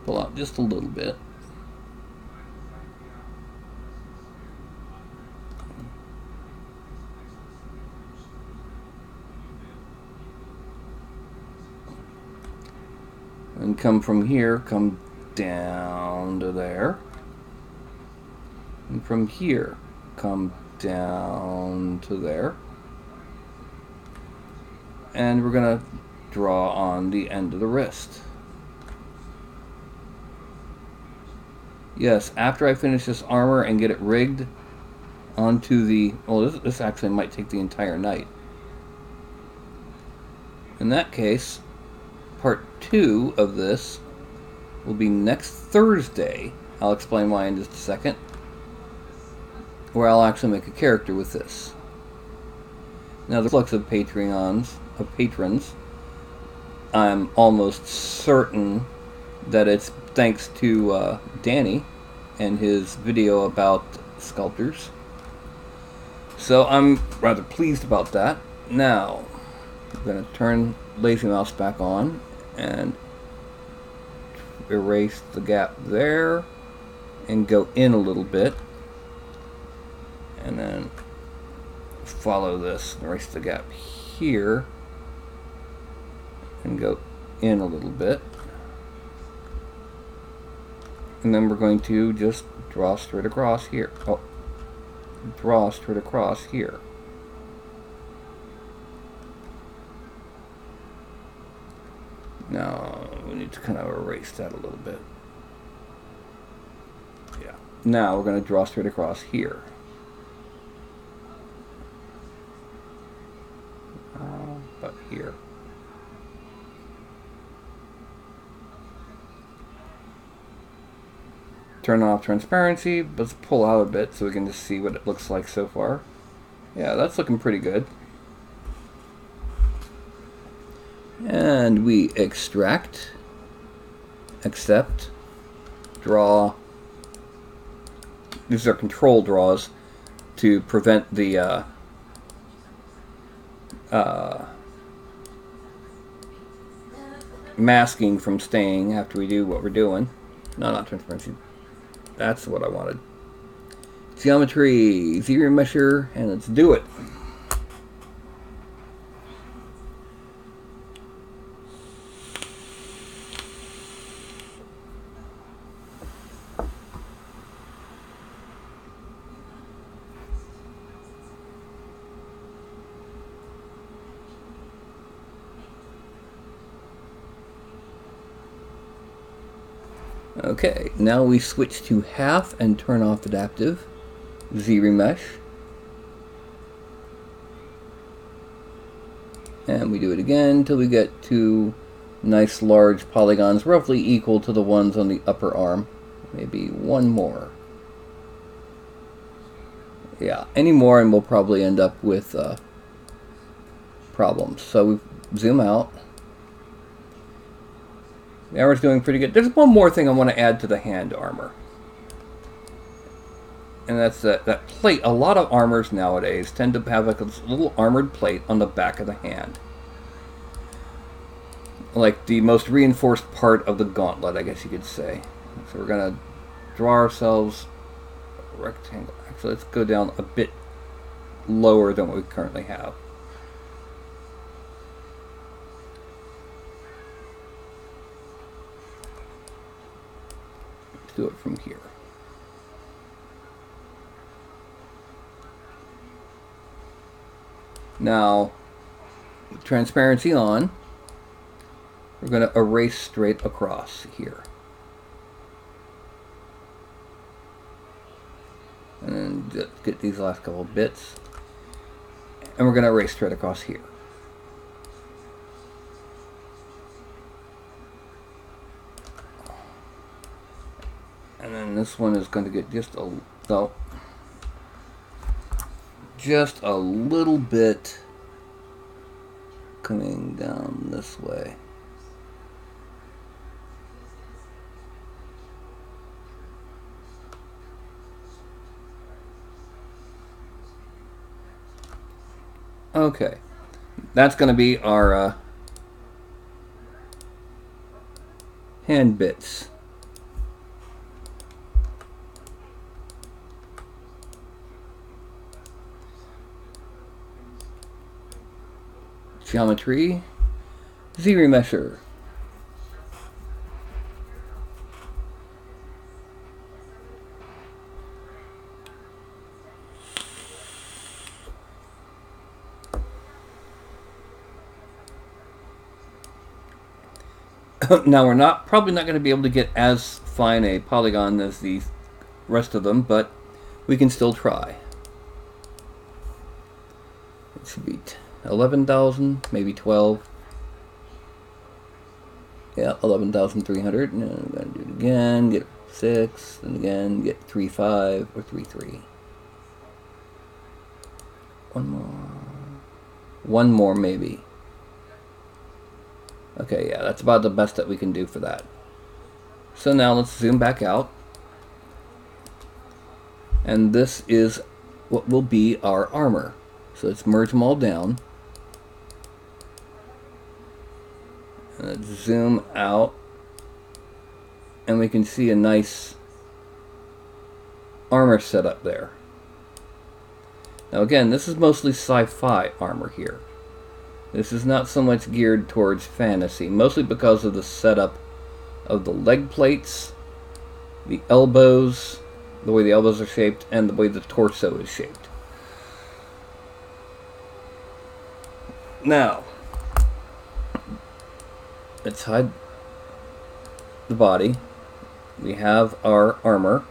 Pull out just a little bit. And come from here, come down to there. And from here, come down to there. And we're going to draw on the end of the wrist. Yes, after I finish this armor and get it rigged onto the... Well, this actually might take the entire night. In that case, part 2 of this will be next Thursday. I'll explain why in just a second. Where I'll actually make a character with this. Now, the flux of patrons, I'm almost certain that it's thanks to Danny and his video about sculptors. So I'm rather pleased about that. Now, I'm going to turn Lazy Mouse back on and erase the gap there and go in a little bit. And then follow this, erase the gap here, and go in a little bit. And then we're going to just draw straight across here. Oh, draw straight across here. Now, we need to kind of erase that a little bit. Yeah. Now, we're going to draw straight across here. But here. turn off transparency. Let's pull out a bit so we can just see what it looks like so far. Yeah, that's looking pretty good. And we extract, accept, draw. These are control draws to prevent the masking from staying after we do what we're doing. No, not transparency. That's what I wanted. Geometry, Z-remesher, and let's do it. Okay, now we switch to half and turn off adaptive. Z-remesh. And we do it again until we get to nice large polygons roughly equal to the ones on the upper arm. Maybe one more. Yeah, any more and we'll probably end up with problems. So we zoom out. The armor's doing pretty good. There's one more thing I want to add to the hand armor. And that's that plate. A lot of armors nowadays tend to have like a little armored plate on the back of the hand. Like the most reinforced part of the gauntlet, I guess you could say. So we're going to draw ourselves a rectangle. Actually, let's go down a bit lower than what we currently have. Do it from here. Now, with transparency on, we're going to erase straight across here. And just get these last couple bits. And we're going to erase straight across here. And then this one is going to get just a little bit coming down this way. Okay, that's going to be our hand bits. Geometry, Z-remesher. Now we're probably not going to be able to get as fine a polygon as the rest of them, but we can still try. It should be 11,000, maybe 12. Yeah, 11,300. And I'm going to do it again, get 6, and again, get 3.5 or 3.3. One more. One more, maybe. Okay, yeah, that's about the best that we can do for that. So now let's zoom back out. And this is what will be our armor. So let's merge them all down. And let's zoom out. And we can see a nice armor setup there. Now again, this is mostly sci-fi armor here. This is not so much geared towards fantasy, mostly because of the setup of the leg plates, the elbows, the way the elbows are shaped, and the way the torso is shaped. Now, let's hide the body. We have our armor.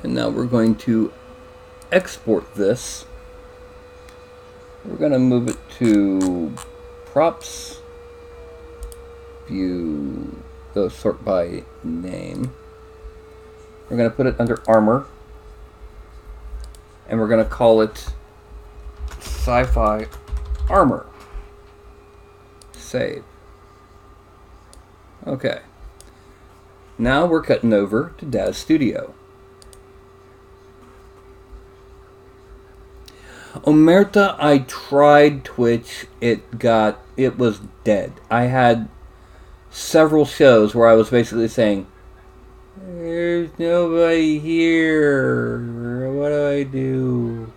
And now we're going to export this. We're going to move it to props, view, sort by name. We're going to put it under armor. And we're going to call it Sci-Fi Armor. Save. Okay. Now we're cutting over to Daz Studio. Omerta, I tried Twitch. It was dead. I had several shows where I was basically saying, there's nobody here. What do I do?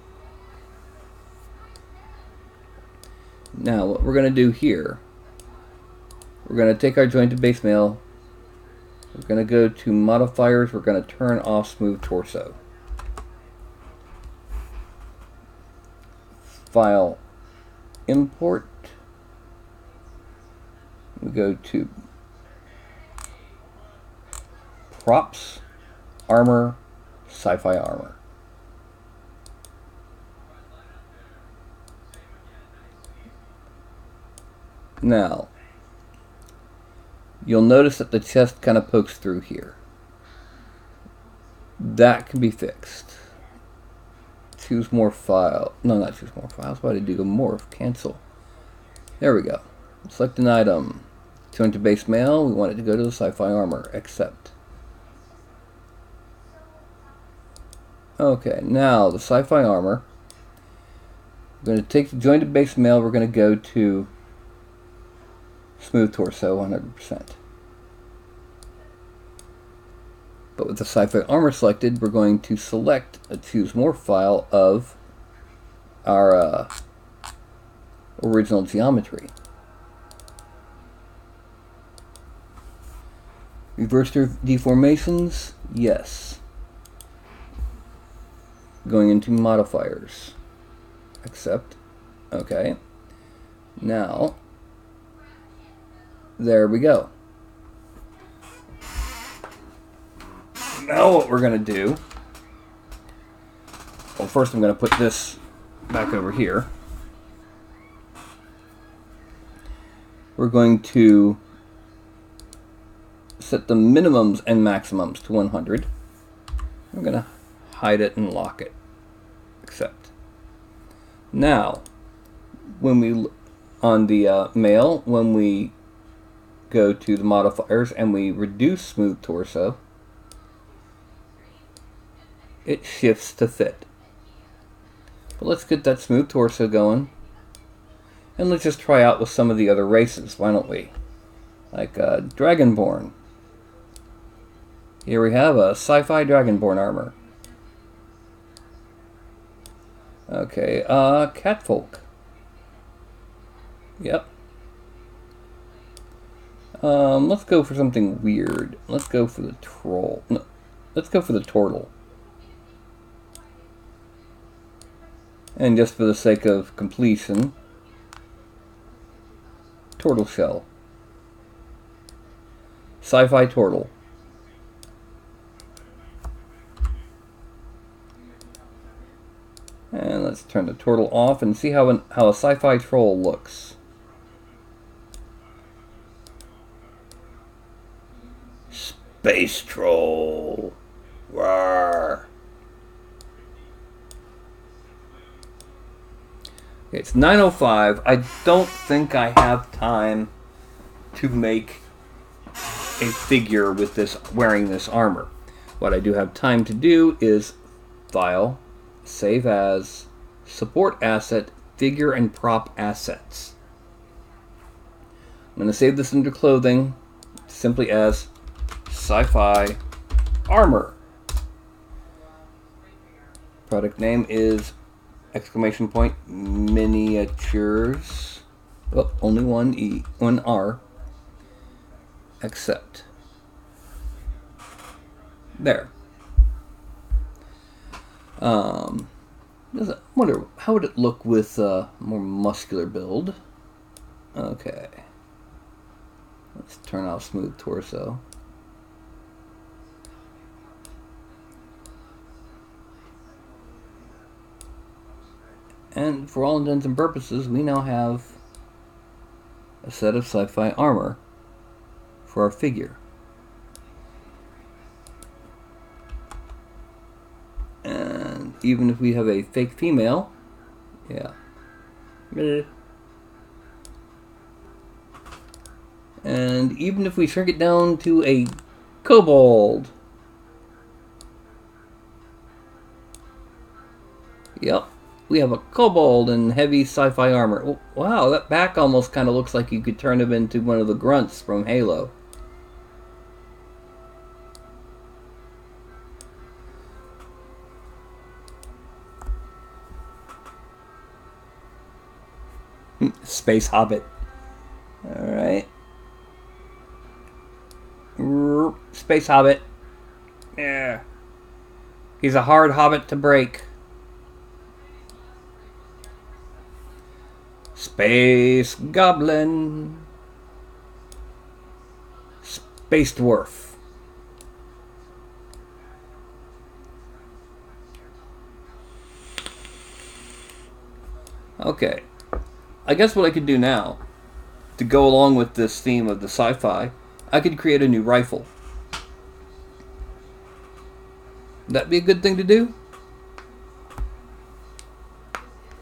Now, what we're going to do here, we're going to take our jointed base mail. We're going to go to modifiers. We're going to turn off smooth torso. File, import. We go to props, armor, sci-fi armor. Now, you'll notice that the chest kind of pokes through here. That can be fixed. Choose more file. No, not choose more files. Why did you do morph? Cancel. There we go. Select an item. Jointed base mail. We want it to go to the sci-fi armor. Accept. Okay, now the sci-fi armor. We're going to take the jointed base mail. We're going to go to smooth torso 100%. But with the sci-fi armor selected, we're going to select a choose more file of our original geometry. Reverse deformations, yes. Going into modifiers. Accept. Okay. Now, there we go. Now what we're going to do, well, first I'm going to put this back over here. We're going to set the minimums and maximums to 100. I'm going to hide it and lock it. Accept. Now, when we, on the mail, when we go to the modifiers and we reduce smooth torso, it shifts to fit. But let's get that smooth torso going. And let's just try out with some of the other races, why don't we? Like Dragonborn. Here we have a sci-fi Dragonborn armor. Okay, Catfolk. Yep. Let's go for something weird. Let's go for the troll. No, let's go for the turtle. And just for the sake of completion, turtle shell. Sci-fi turtle. And let's turn the turtle off and see how a sci-fi troll looks. Space troll. Rawr. It's 9:05. I don't think I have time to make a figure with this wearing this armor. What I do have time to do is file, save as, support asset, figure and prop assets. I'm going to save this under clothing simply as sci-fi armor. Product name is exclamation point miniatures. Oh, only one E, one R. Accept. There. I wonder how would it look with a more muscular build. Okay. Let's turn off smooth torso. And for all intents and purposes, we now have a set of sci-fi armor for our figure. even if we have a fake female. Yeah. Me. And even if we shrink it down to a kobold. Yep. We have a kobold in heavy sci-fi armor. Oh, wow, that back almost kind of looks like you could turn him into one of the grunts from Halo. Space Hobbit. Alright. Space Hobbit. Yeah. He's a hard hobbit to break. Space Goblin. Space Dwarf. Okay. I guess what I could do now, to go along with this theme of the sci-fi, I could create a new rifle. That'd be a good thing to do.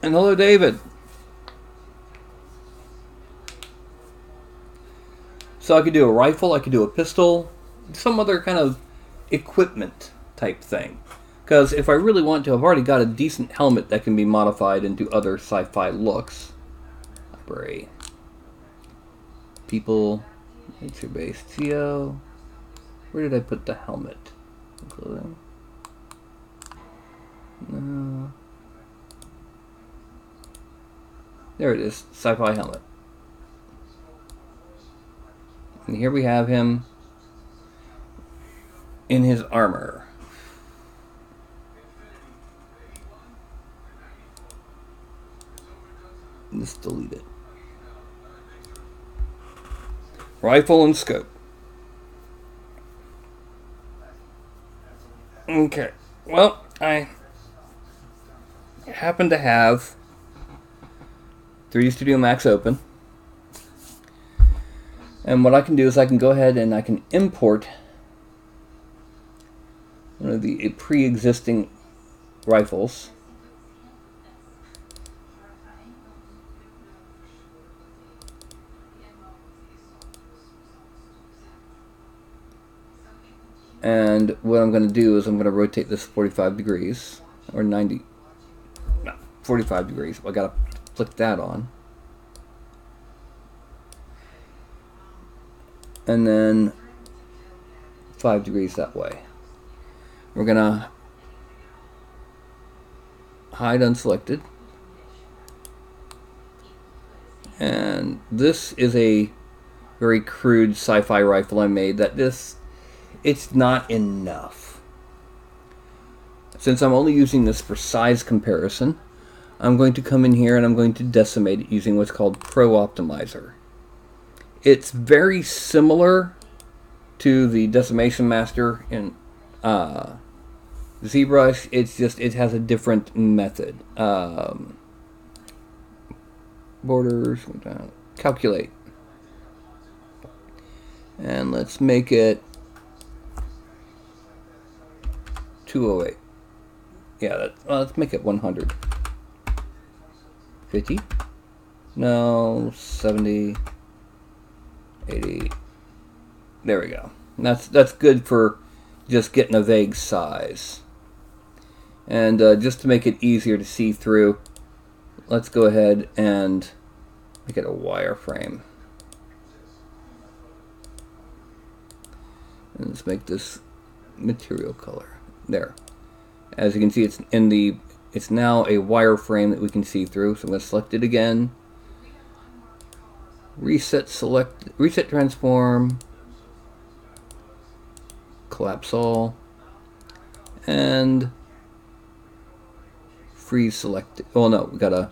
And hello, David. So I could do a rifle, I could do a pistol, some other kind of equipment type thing. Because if I really want to, I've already got a decent helmet that can be modified into other sci-fi looks. Library. People. Nature-based Geo. Where did I put the helmet? Clothing. No. There it is. Sci-fi helmet. And here we have him in his armor. Let's delete it. Rifle and scope. Okay. Well, I happen to have 3D Studio Max open. And what I can do is I can go ahead and I can import one of the pre-existing rifles. And what I'm going to do is I'm going to rotate this 45 degrees, or 90, no, 45 degrees. I got to flick that on. And then 5 degrees that way. We're going to hide unselected. And this is a very crude sci-fi rifle I made that it's not enough. Since I'm only using this for size comparison, I'm going to come in here and I'm going to decimate it using what's called Pro Optimizer. It's very similar to the Decimation Master in ZBrush. It's just, it has a different method. Borders, calculate. And let's make it 208. Yeah, let's make it 100. 50? No, 70. 80. There we go. And that's good for just getting a vague size. And just to make it easier to see through, let's go ahead and make it a wireframe. And let's make this material color. There. As you can see, it's now a wireframe that we can see through. So I'm going to select it again. Reset transform, collapse all, and freeze select. Oh no, we gotta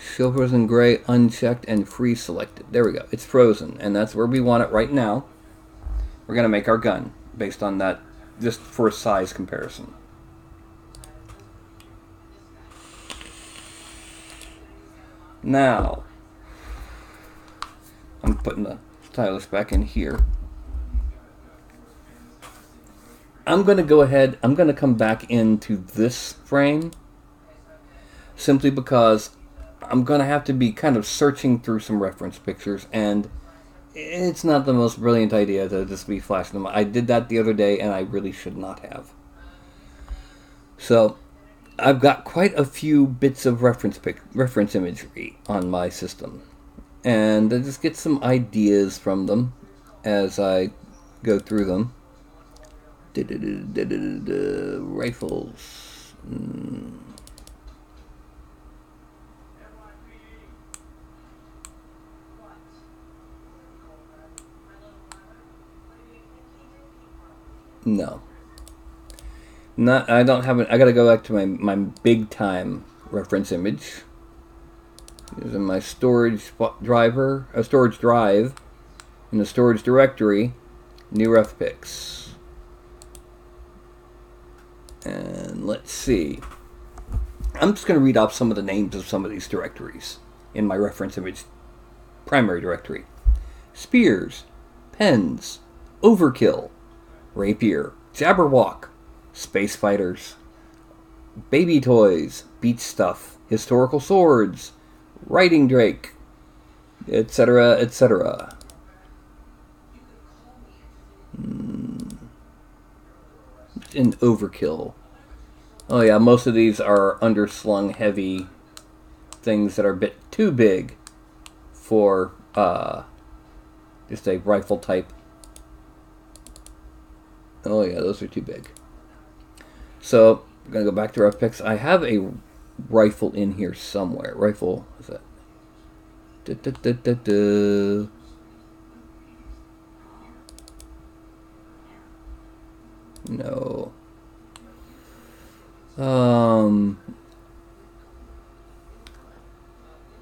show frozen gray unchecked and freeze selected. There we go. It's frozen, and that's where we want it right now. We're gonna make our gun based on that, just for a size comparison. Now, I'm putting the stylus back in here. I'm going to go ahead, I'm going to come back into this frame simply because I'm going to have to be kind of searching through some reference pictures, and it's not the most brilliant idea to just be flashing them. I did that the other day, and I really should not have. So, I've got quite a few bits of reference imagery on my system, and I just get some ideas from them as I go through them. Rifles. No. I don't have it. I gotta go back to my big time reference image. Using my storage drive, in the storage directory, new ref pics. And let's see. I'm just gonna read off some of the names of some of these directories in my reference image primary directory. Spears, pens, overkill, rapier, jabberwock, space fighters, baby toys, beach stuff, historical swords, writing drake, etc., etc. In overkill. Oh yeah, most of these are underslung heavy things that are a bit too big for just a rifle type. Oh yeah, those are too big. So, I'm going to go back to ref pics. I have a rifle in here somewhere. Rifle, is that? No.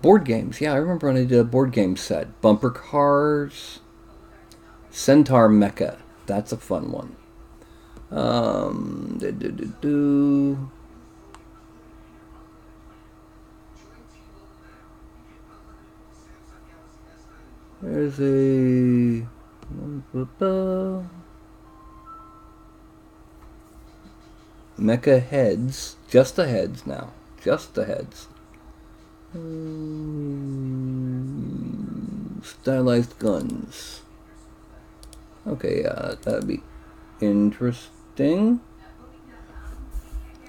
Board games. Yeah, I remember when I did a board game set. Bumper cars. Centaur Mecha. That's a fun one. There's a mecha heads, just the heads now, just the heads. Stylized guns. Okay, yeah, that'd be interesting.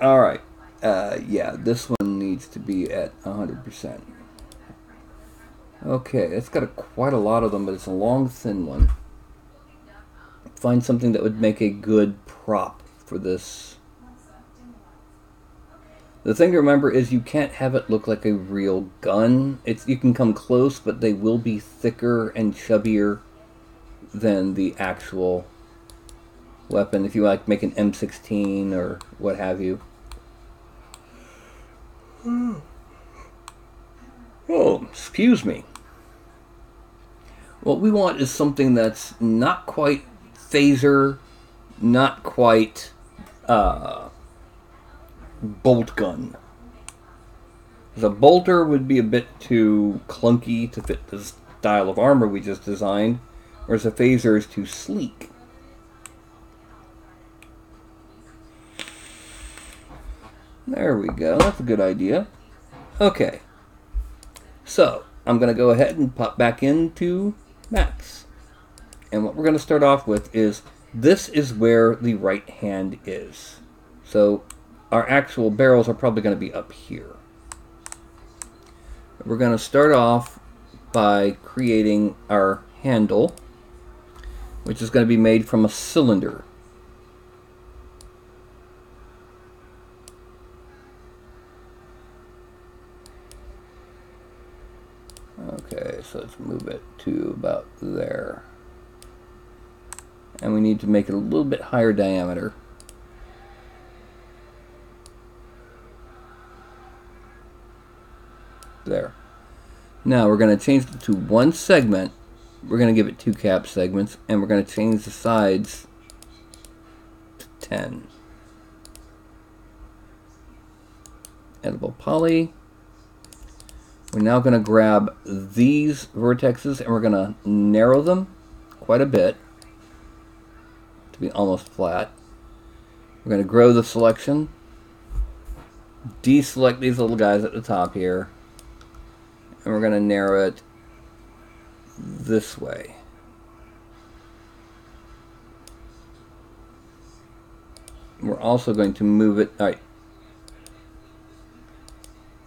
Alright, yeah, this one needs to be at 100%. Okay, it's got quite a lot of them, but it's a long, thin one. Find something that would make a good prop for this. The thing to remember is you can't have it look like a real gun. You can come close, but they will be thicker and chubbier than the actual weapon. If you like make an M16 or what have you. Oh, excuse me. What we want is something that's not quite phaser, not quite bolt gun. The bolter would be a bit too clunky to fit the style of armor we just designed, whereas a phaser is too sleek. There we go, that's a good idea. Okay, so I'm going to go ahead and pop back into Max. And what we're going to start off with is, this is where the right hand is. So our actual barrels are probably going to be up here. We're going to start off by creating our handle, which is going to be made from a cylinder. Okay, so let's move it to about there. And we need to make it a little bit higher diameter. There. Now we're going to change it to one segment. We're going to give it 2 cap segments, and we're going to change the sides to 10. Edible poly. We're now going to grab these vertexes and we're going to narrow them quite a bit to be almost flat. We're going to grow the selection. Deselect these little guys at the top here. And we're going to narrow it this way. We're also going to move it. Alright.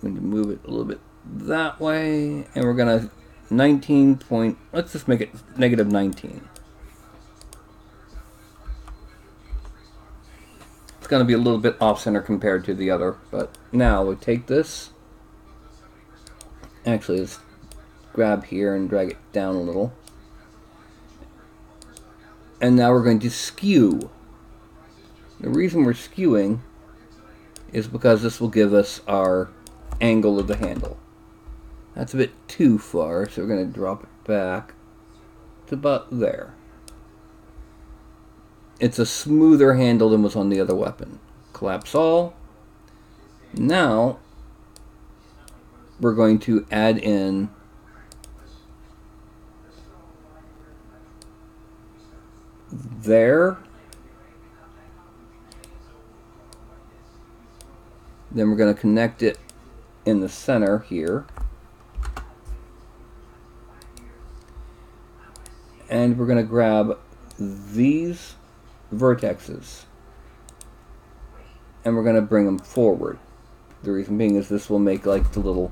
I'm going to move it a little bit that way. And we're going to 19 point. Let's just make it negative 19. It's going to be a little bit off center compared to the other. But now we take this. Actually, let's grab here and drag it down a little. And now we're going to skew. The reason we're skewing is because this will give us our angle of the handle. That's a bit too far, so we're going to drop it back to about there. It's a smoother handle than was on the other weapon. Collapse all. Now we're going to add in there. Then we're going to connect it in the center here. And we're going to grab these vertexes. And we're going to bring them forward. The reason being is this will make like the little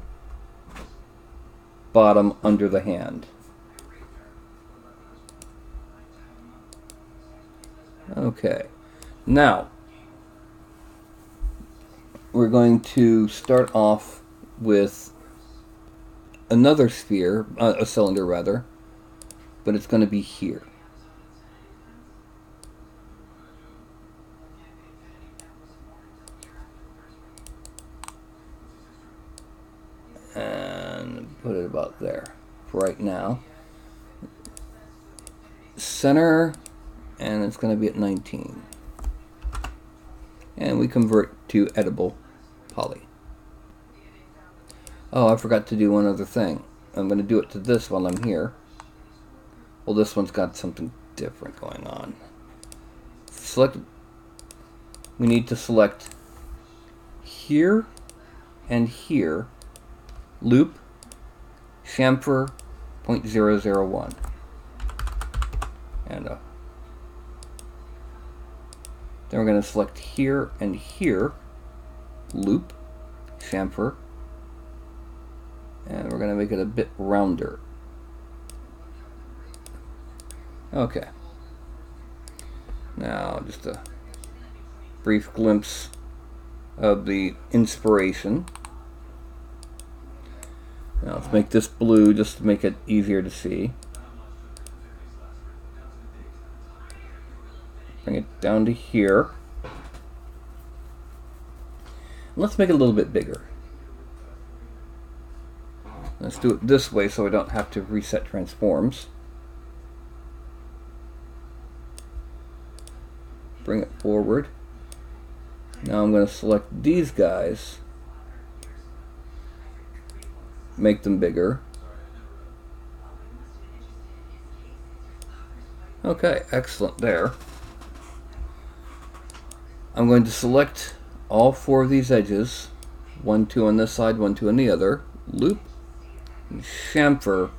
bottom under the hand. Okay. Now, we're going to start off with another sphere, a cylinder rather, but it's going to be here. And put it about there for right now. Center, and it's going to be at 19. And we convert to edible poly. Oh, I forgot to do one other thing. I'm going to do it to this while I'm here. Well, this one's got something different going on. Select. We need to select here and here. Loop chamfer 0.001. And then we're going to select here and here, loop, chamfer, and we're going to make it a bit rounder. Okay. Now, just a brief glimpse of the inspiration. Now, let's make this blue just to make it easier to see. Bring it down to here. Let's make it a little bit bigger. Let's do it this way so I don't have to reset transforms. Bring it forward. Now I'm going to select these guys. Make them bigger. Okay, excellent there. I'm going to select all four of these edges, 1, 2 on this side, 1, 2 on the other, loop, and chamfer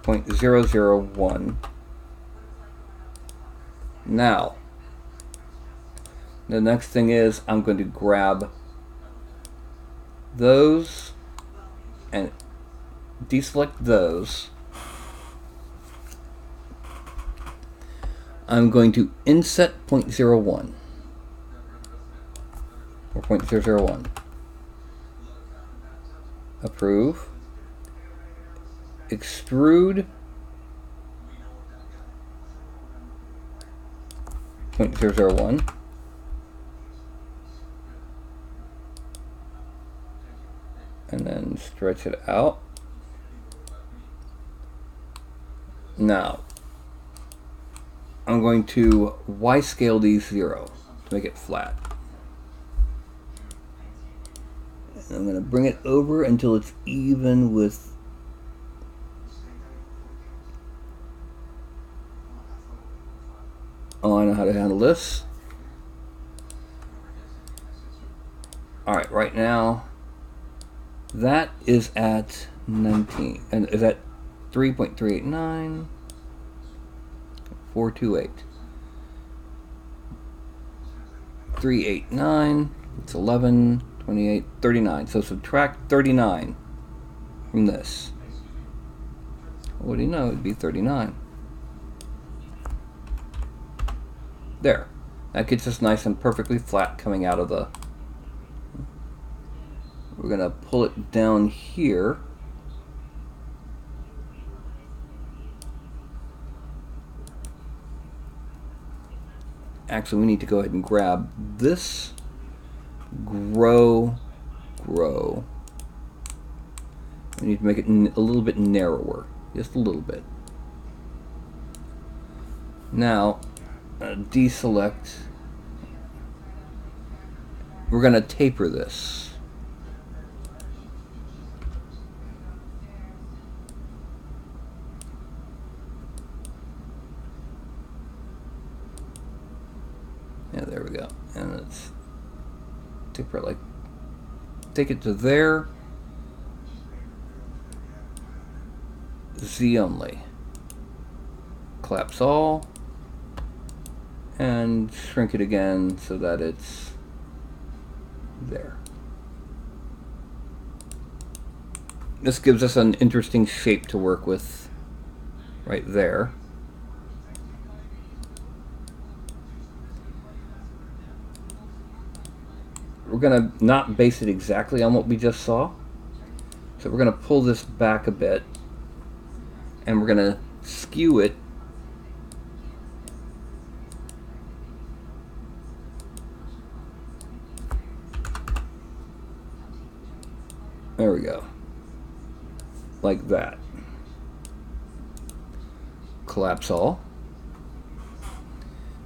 0.001. Now, the next thing is I'm going to grab those and deselect those. I'm going to inset 0.01 or 0.001. Approve. Extrude 0.001. And then stretch it out. Now, I'm going to Y-scale these 0 to make it flat. And I'm going to bring it over until it's even with know how to handle this. Alright, right now, that is at 19, and is at 3.389, 428. 389, it's 11, 28, 39. So subtract 39 from this. What do you know? It'd be 39. There. That gets us nice and perfectly flat coming out of the... We're going to pull it down here. Actually, we need to go ahead and grab this. Grow. We need to make it a little bit narrower. Just a little bit. Now, deselect. We're going to taper this. Yeah, there we go. And let's taper it like, take it to there. Z only. Collapse all. And shrink it again so that it's there. This gives us an interesting shape to work with right there. We're going to not base it exactly on what we just saw. So we're going to pull this back a bit. And we're going to skew it there we go. Like that. Collapse all.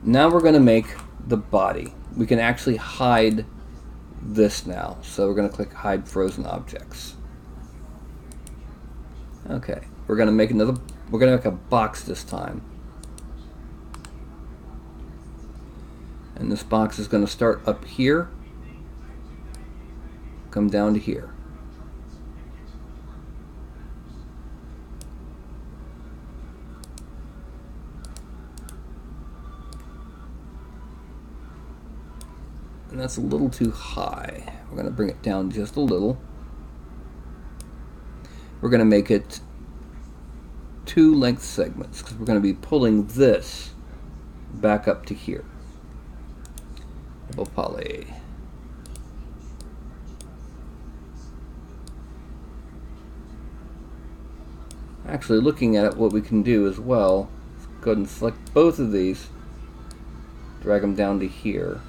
Now we're going to make the body. We can actually hide this now. So we're going to click Hide Frozen Objects. Okay. We're going to make a box this time. And this box is going to start up here, come down to here. And that's a little too high. We're going to bring it down just a little. We're going to make it 2 length segments because we're going to be pulling this back up to here. Double poly. Actually, looking at it, what we can do as well, go ahead and select both of these, drag them down to here.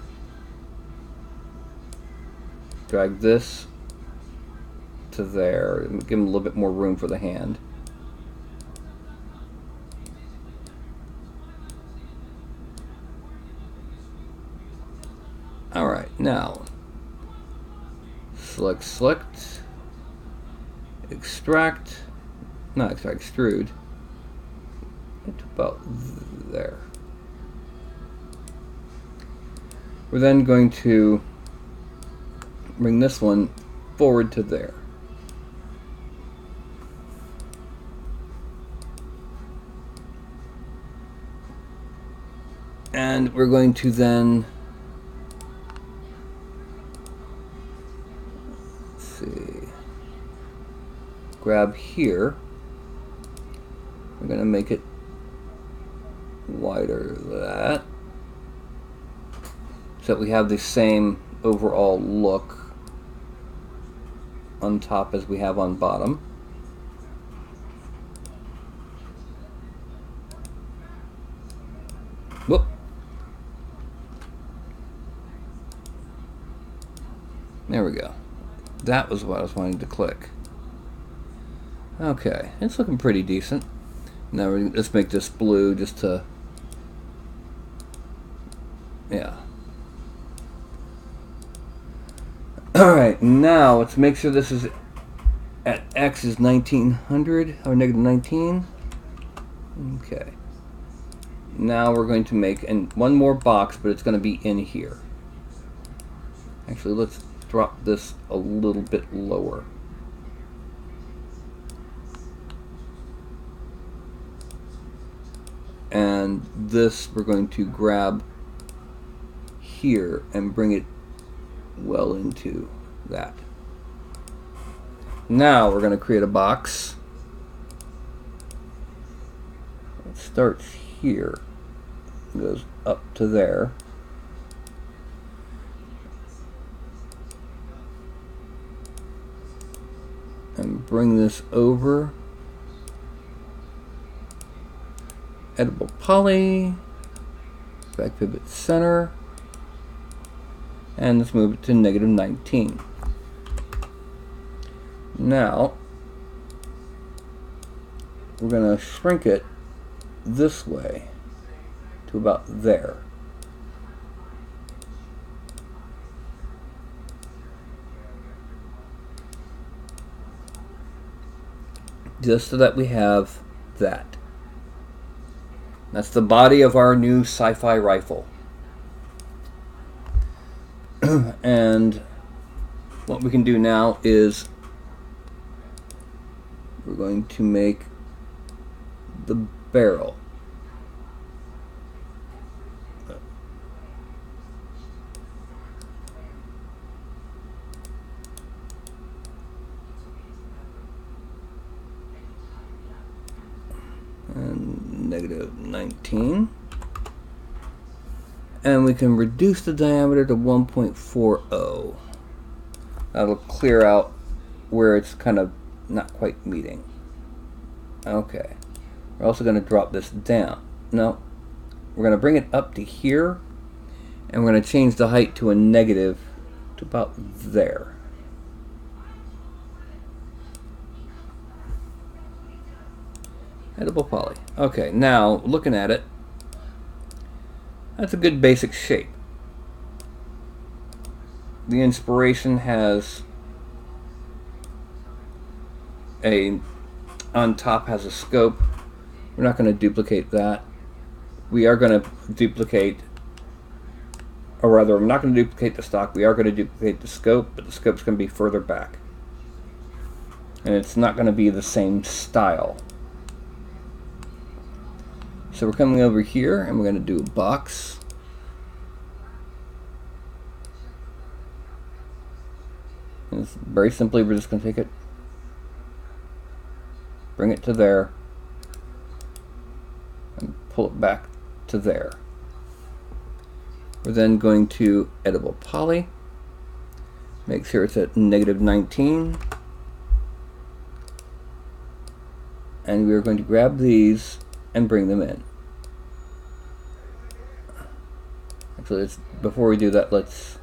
Drag this to there, and give them a little bit more room for the hand. Alright, now select, extract, not extract, extrude. It's about there. We're then going to bring this one forward to there. And we're going to then, let's see, grab here. We're going to make it wider than that, so that we have the same overall look on top as we have on bottom. Whoop. There we go. That was what I was wanting to click. Okay, it's looking pretty decent. Now let's make this blue just to, yeah. Alright, now let's make sure this is at X is 1900 or negative 19. Okay. Now we're going to make one more box, but it's going to be in here. Actually, let's drop this a little bit lower. And this we're going to grab here and bring it well into that. Now we're going to create a box. It starts here, goes up to there. And bring this over. Editable poly, back pivot center, and let's move it to -19. Now we're going to shrink it this way to about there. Just so that we have that. That's the body of our new sci-fi rifle. And what we can do now is we're going to make the barrel. And -19. And we can reduce the diameter to 1.40. That'll clear out where it's kind of not quite meeting. Okay. We're also going to drop this down. No. We're going to bring it up to here. And we're going to change the height to a negative to about there. Editable poly. Okay, now looking at it, that's a good basic shape. The inspiration has on top has a scope. We're not going to duplicate that. We are going to duplicate, or rather, I'm not going to duplicate the stock. We are going to duplicate the scope, but the scope's going to be further back. And it's not going to be the same style. So we're coming over here and we're going to do a box. And it's very simply, we're just going to take it, bring it to there, and pull it back to there. We're then going to editable poly, make sure it's at -19, and we're going to grab these and bring them in. Actually, before we do that, let's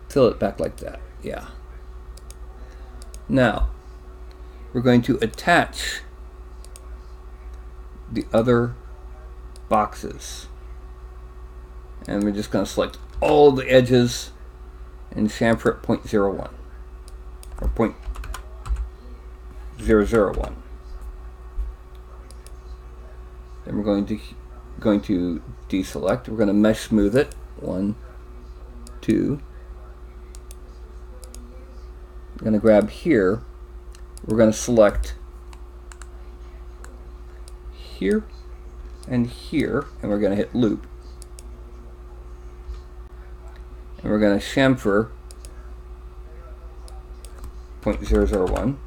fill it back like that. Yeah. Now, we're going to attach the other boxes. And we're just going to select all the edges and chamfer at 0.01 or 0.001. Then we're going to deselect. We're going to mesh smooth it. 1, 2. We're going to grab here. We're going to select here and here, and we're going to hit loop. And we're going to chamfer 0.001.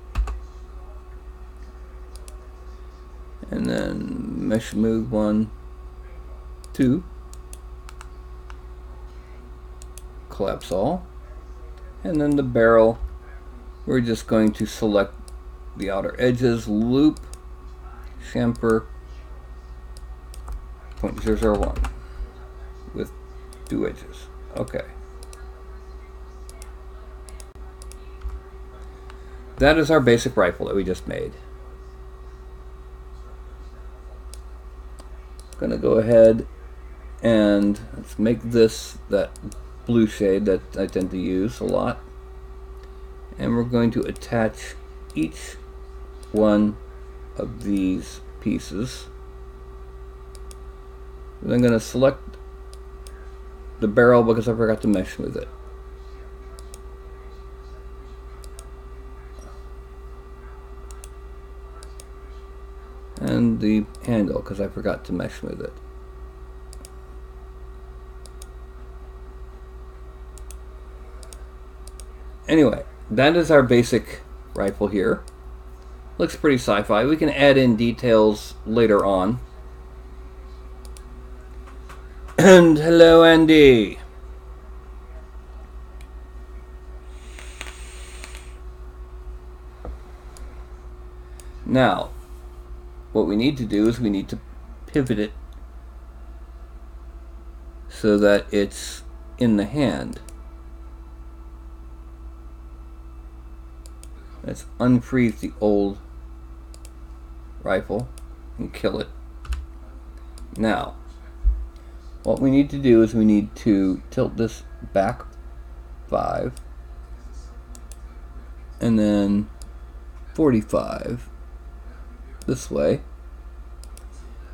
And then mesh smooth 1, 2. Collapse all. And then the barrel, we're just going to select the outer edges, loop, chamfer 0.001 with 2 edges. Okay. That is our basic rifle that we just made. Going to go ahead and let's make this that blue shade that I tend to use a lot. And we're going to attach each one of these pieces. And I'm going to select the barrel because I forgot to mesh smooth it. And the handle because I forgot to mesh smooth it. Anyway, that is our basic rifle here. Looks pretty sci-fi. We can add in details later on. And hello, Andy. Now, what we need to do is we need to pivot it so that it's in the hand. Let's unfreeze the old rifle and kill it. Now, what we need to do is we need to tilt this back 5 and then 45 this way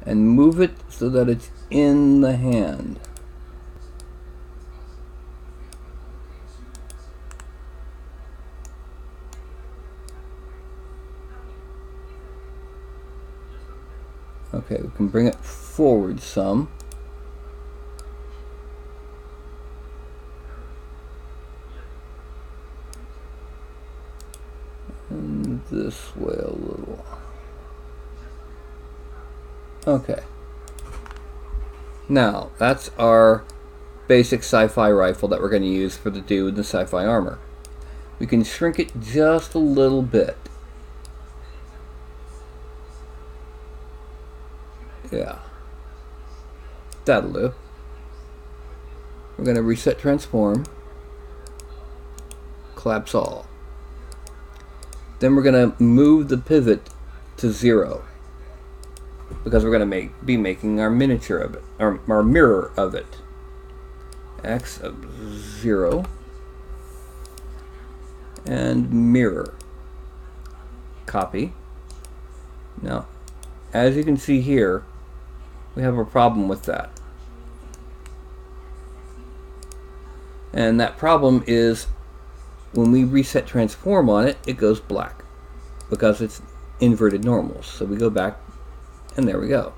and move it so that it's in the hand. Okay, we can bring it forward some. And this way a little. Okay. Now, that's our basic sci-fi rifle that we're going to use for the dude in the sci-fi armor. We can shrink it just a little bit. Yeah. That'll do. We're going to reset transform. Collapse all. Then we're going to move the pivot to 0. Because we're going to be making our miniature of it. Our mirror of it. X of 0. And mirror. Copy. Now, as you can see here, we have a problem with that. And that problem is when we reset transform on it, it goes black because it's inverted normals. So we go back and there we go.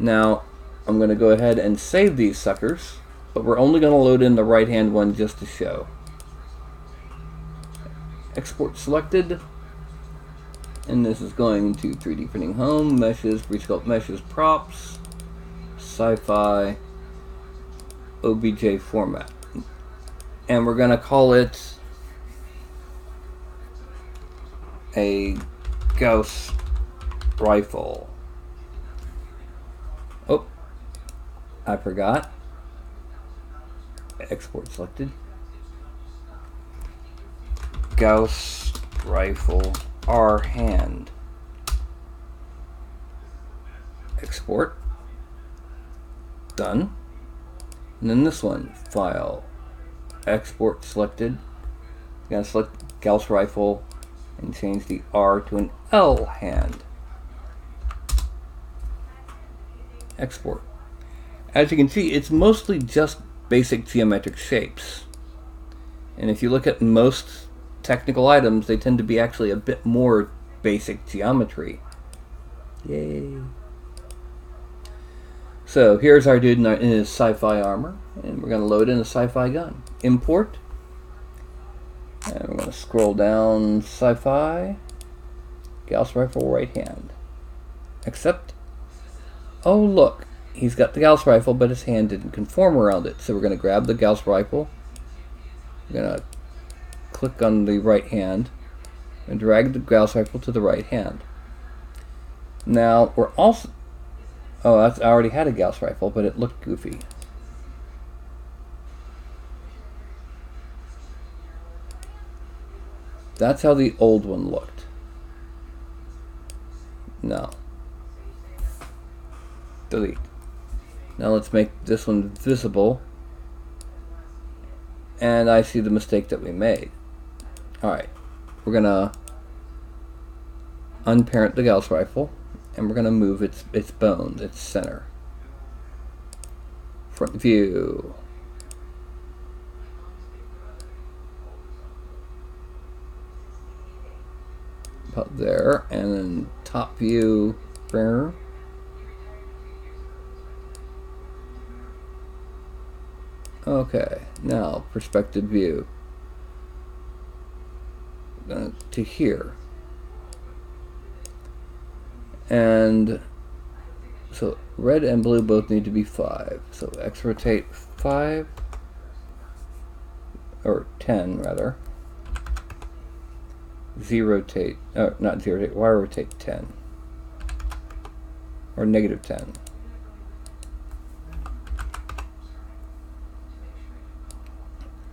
Now I'm going to go ahead and save these suckers, but we're only going to load in the right hand one just to show. Export selected. And this is going to 3D printing home, meshes, resculpt meshes, props, sci-fi, OBJ format. And we're going to call it a Gauss rifle. Oh, I forgot. Export selected. Gauss rifle. R hand. Export. Done. And then this one, file. Export selected. You're going to select Gauss rifle and change the R to an L hand. Export. As you can see, it's mostly just basic geometric shapes. And if you look at most technical items, they tend to be actually a bit more basic geometry. Yay. So here's our dude in his sci-fi armor, and we're going to load in a sci-fi gun. Import. And we're going to scroll down sci-fi. Gauss rifle right hand. Accept. Oh look, he's got the Gauss rifle, but his hand didn't conform around it. So we're going to grab the Gauss rifle. We're going to click on the right hand and drag the Gauss rifle to the right hand. Now we're also, I already had a Gauss rifle, but it looked goofy. That's how the old one looked. No. Delete. Now let's make this one visible. And I see the mistake that we made. Alright, we're gonna unparent the Gauss rifle, and we're going to move its bones, its center. Front view. About there, and then top view. Okay, now perspective view. To here. And so red and blue both need to be 5. So X rotate 5, or 10 rather. Z rotate, not Z rotate, Y rotate 10. Or negative 10.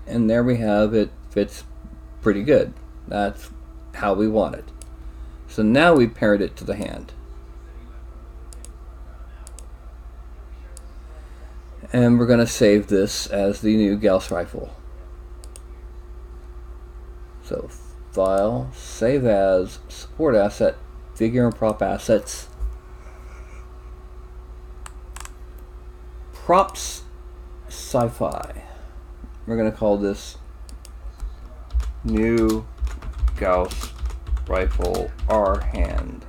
And there we have it, fits pretty good. That's how we want it. So now we paired it to the hand. And we're going to save this as the new Gauss rifle. So File, Save As, Support Asset, Figure and Prop Assets. Props Sci-Fi. We're going to call this New Gauss Rifle R Hand.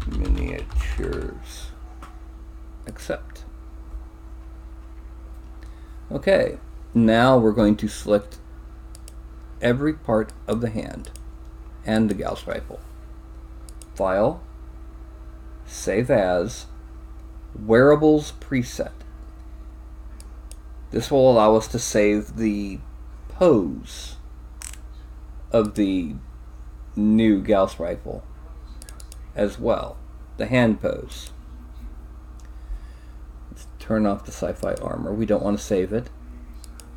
Miniatures. Accept. Okay, now we're going to select every part of the hand and the Gauss rifle. File, Save As, Wearables Preset. This will allow us to save the pose of the new Gauss rifle as well, the hand pose. Let's turn off the sci-fi armor. We don't want to save it.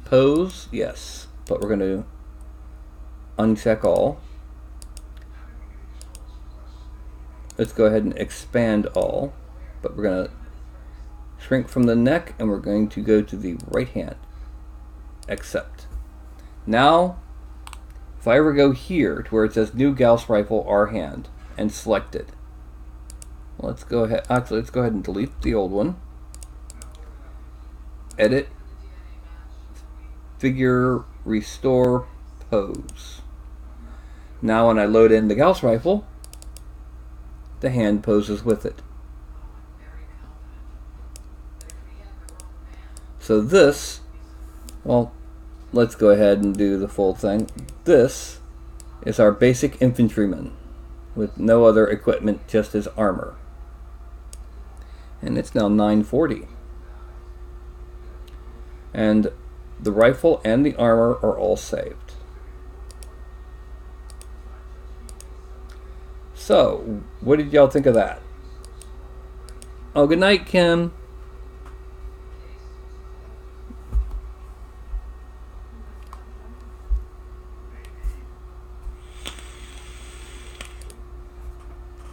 Pose, yes, but we're going to uncheck all. Let's go ahead and expand all, but we're going to shrink from the neck, and we're going to go to the right hand. Accept. Now, if I ever go here to where it says New Gauss Rifle R Hand and select it, let's go ahead. Actually, let's go ahead and delete the old one. Edit. Figure. Restore. Pose. Now, when I load in the Gauss rifle, the hand poses with it. So this, well, let's go ahead and do the full thing. This is our basic infantryman with no other equipment, just his armor. And it's now 940. And the rifle and the armor are all saved. So, what did y'all think of that? Oh, good night, Kim.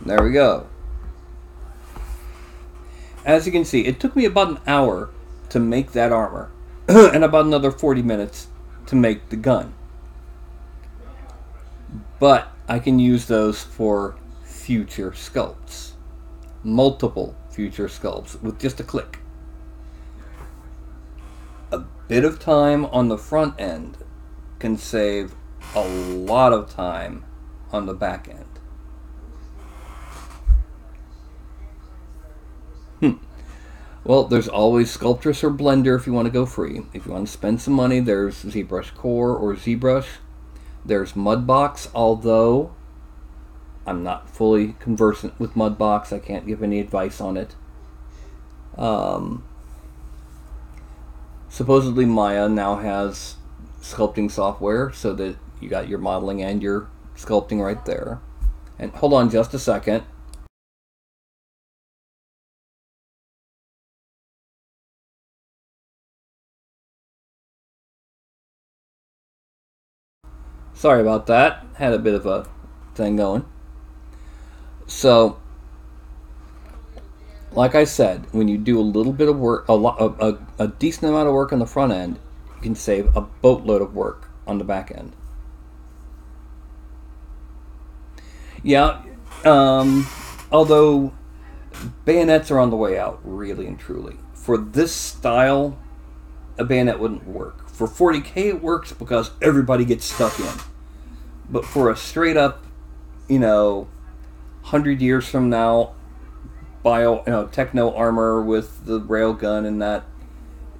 There we go. As you can see, it took me about an hour to make that armor and about another 40 minutes to make the gun. But I can use those for future sculpts. Multiple future sculpts with just a click. A bit of time on the front end can save a lot of time on the back end. Well, there's always Sculptress or Blender if you want to go free. If you want to spend some money, there's ZBrush Core or ZBrush. There's Mudbox, although I'm not fully conversant with Mudbox. I can't give any advice on it. Supposedly Maya now has sculpting software so that you got your modeling and your sculpting right there. And hold on just a second. Sorry about that. Had a bit of a thing going. So, like I said, when you do a little bit of work, a decent amount of work on the front end, you can save a boatload of work on the back end. Yeah, although bayonets are on the way out, really and truly. For this style, a bayonet wouldn't work. For 40k, it works because everybody gets stuck in. But for a straight up, 100 years from now, techno armor with the railgun and that,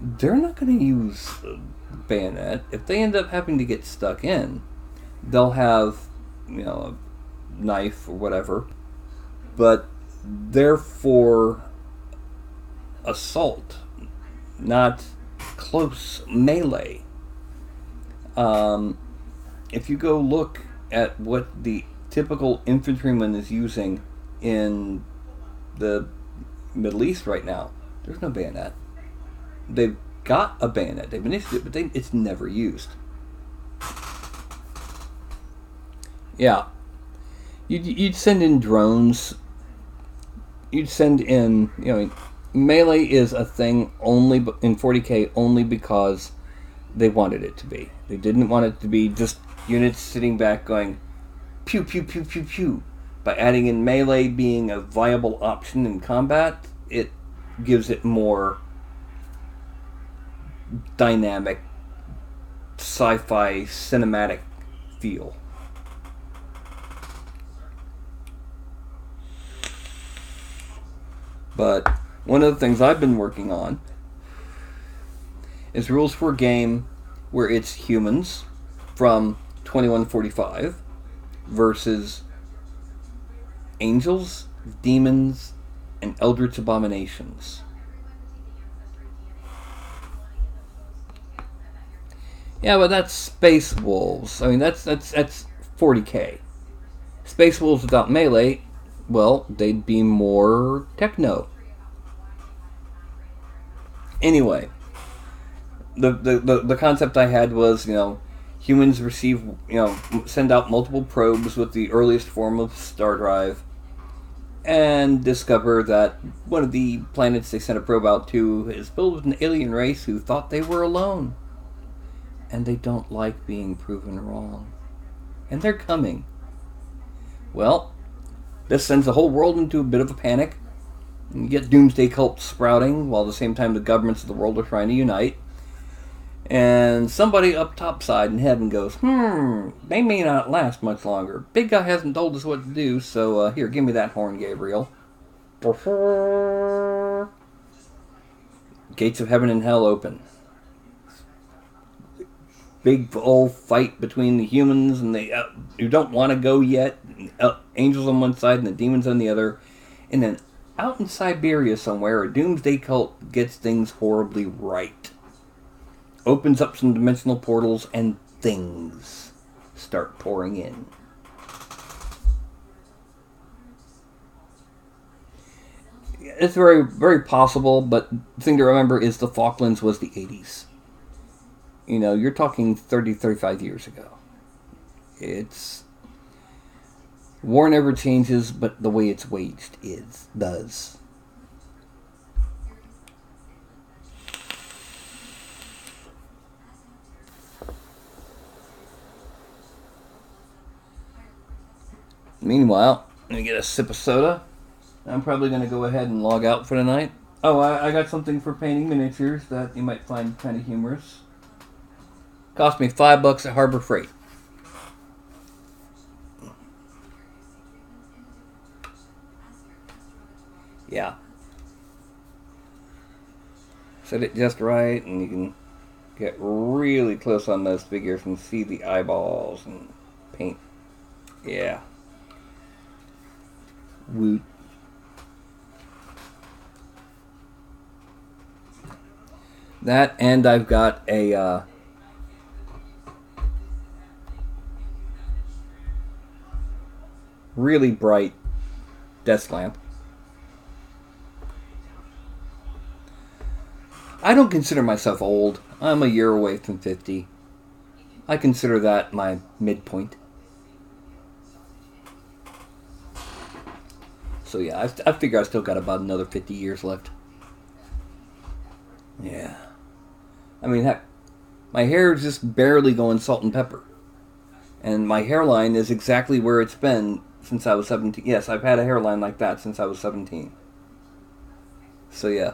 they're not going to use a bayonet. If they end up having to get stuck in, they'll have, a knife or whatever. But they're for assault, not close melee. If you go look at what the typical infantryman is using in the Middle East right now, there's no bayonet. They've got a bayonet. They've initiated it, but it's never used. Yeah. You'd send in drones. You'd send in, melee is a thing only in 40k only because they wanted it to be. They didn't want it to be just units sitting back going pew pew pew pew pew. By adding in melee being a viable option in combat, it gives it more dynamic, sci-fi, cinematic feel. But one of the things I've been working on is rules for a game where it's humans from 2145 versus angels, demons, and eldritch abominations. Yeah, but that's Space Wolves. I mean, that's 40k. Space Wolves without melee, well, they'd be more techno. Anyway, the concept I had was, humans receive, send out multiple probes with the earliest form of star drive, and discover that one of the planets they sent a probe out to is filled with an alien race who thought they were alone. And they don't like being proven wrong. And they're coming. Well, this sends the whole world into a bit of a panic. And you get doomsday cults sprouting, while at the same time the governments of the world are trying to unite. And somebody up topside in heaven goes, they may not last much longer. Big guy hasn't told us what to do, so here, give me that horn, Gabriel. Gates of heaven and hell open. Big old fight between the humans and the who don't want to go yet. Angels on one side and the demons on the other. And then out in Siberia somewhere, a doomsday cult gets things horribly right. Opens up some dimensional portals and things start pouring in. It's very, very possible, but the thing to remember is the Falklands was the 80s. You're talking 30, 35 years ago. War never changes, but the way it's waged does. Meanwhile, let me get a sip of soda. I'm probably going to go ahead and log out for the night. Oh, I got something for painting miniatures that you might find kind of humorous. Cost me $5 at Harbor Freight. Yeah. Set it just right, and you can get really close on those figures and see the eyeballs and paint. Yeah. Woot. That, and I've got a really bright desk lamp. I don't consider myself old. I'm a year away from 50. I consider that my midpoint. So yeah, I figure I still got about another 50 years left. Yeah. I mean, heck, my hair is just barely going salt and pepper. And my hairline is exactly where it's been since I was 17. Yes, I've had a hairline like that since I was 17. So yeah.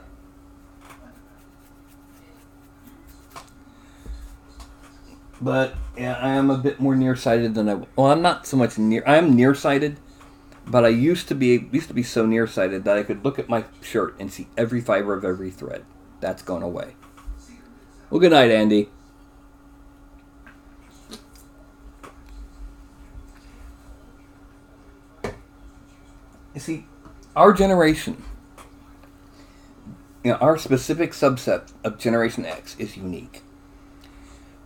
But yeah, I am a bit more nearsighted than I. Well, I'm not so much near. I am nearsighted, but I used to be so nearsighted that I could look at my shirt and see every fiber of every thread. That's gone away. Well, good night, Andy. You see, our generation, our specific subset of Generation X is unique.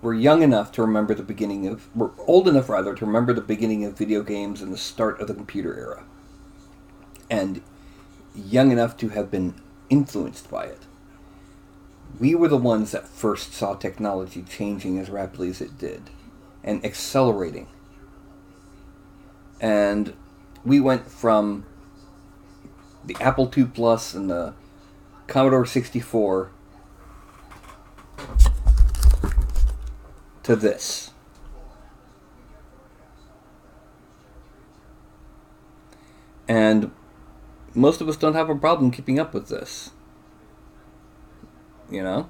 We're young enough to remember the beginning of... We're old enough, rather, to remember the beginning of video games and the start of the computer era. And young enough to have been influenced by it. We were the ones that first saw technology changing as rapidly as it did. And accelerating. And we went from the Apple II Plus and the Commodore 64 to this. And most of us don't have a problem keeping up with this. You know?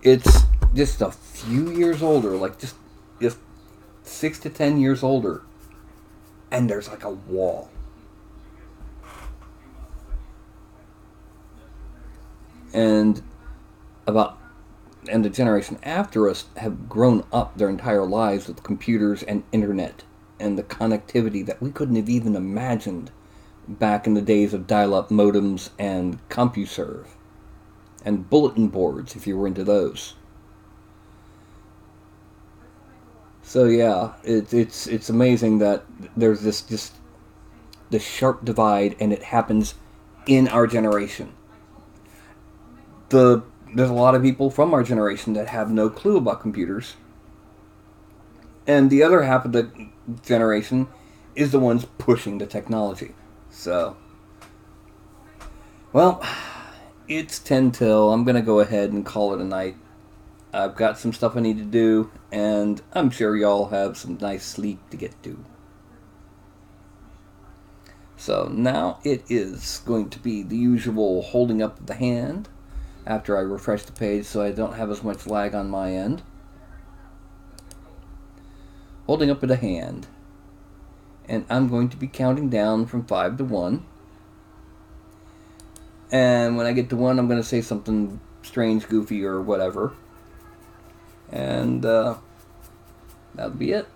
It's just a few years older, like just 6 to 10 years older. And there's like a wall. And the generation after us have grown up their entire lives with computers and internet and the connectivity that we couldn't have even imagined back in the days of dial-up modems and CompuServe and bulletin boards, if you were into those. So yeah, it's amazing that there's this sharp divide, and it happens in our generation. There's a lot of people from our generation that have no clue about computers. And the other half of the generation is the ones pushing the technology. So, well, it's 10 till. I'm going to go ahead and call it a night. I've got some stuff I need to do, and I'm sure y'all have some nice sleep to get to. So now it is going to be the usual holding up of the hand after I refresh the page so I don't have as much lag on my end. Holding up of the hand. And I'm going to be counting down from 5 to 1. And when I get to 1, I'm going to say something strange, goofy, or whatever. And that'll be it.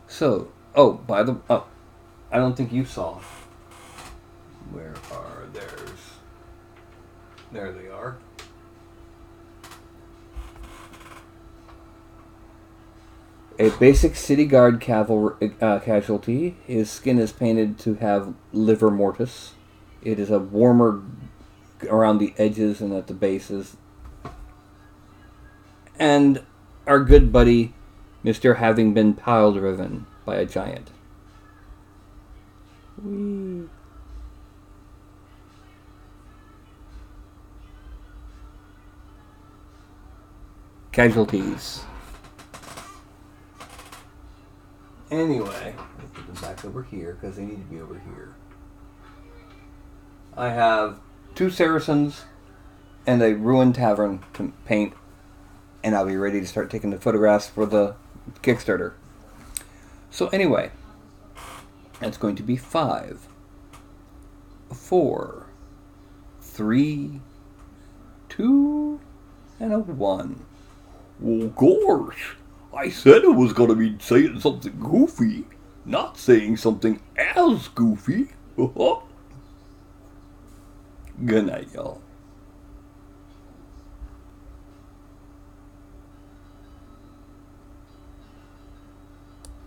So, I don't think you saw. Where are theirs? There they are. A basic city guard casualty. His skin is painted to have livor mortis. It is a warmer around the edges and at the bases. And our good buddy, Mr. Having been pile driven by a giant. Whee. Casualties. Anyway, let's put them back over here because they need to be over here. I have 2 Saracens and a ruined tavern to paint, and I'll be ready to start taking the photographs for the Kickstarter. So anyway, that's going to be 5, 4, 3, 2, and a 1. Well, gosh, I said I was going to be saying something goofy, not saying something as goofy. Good night, y'all.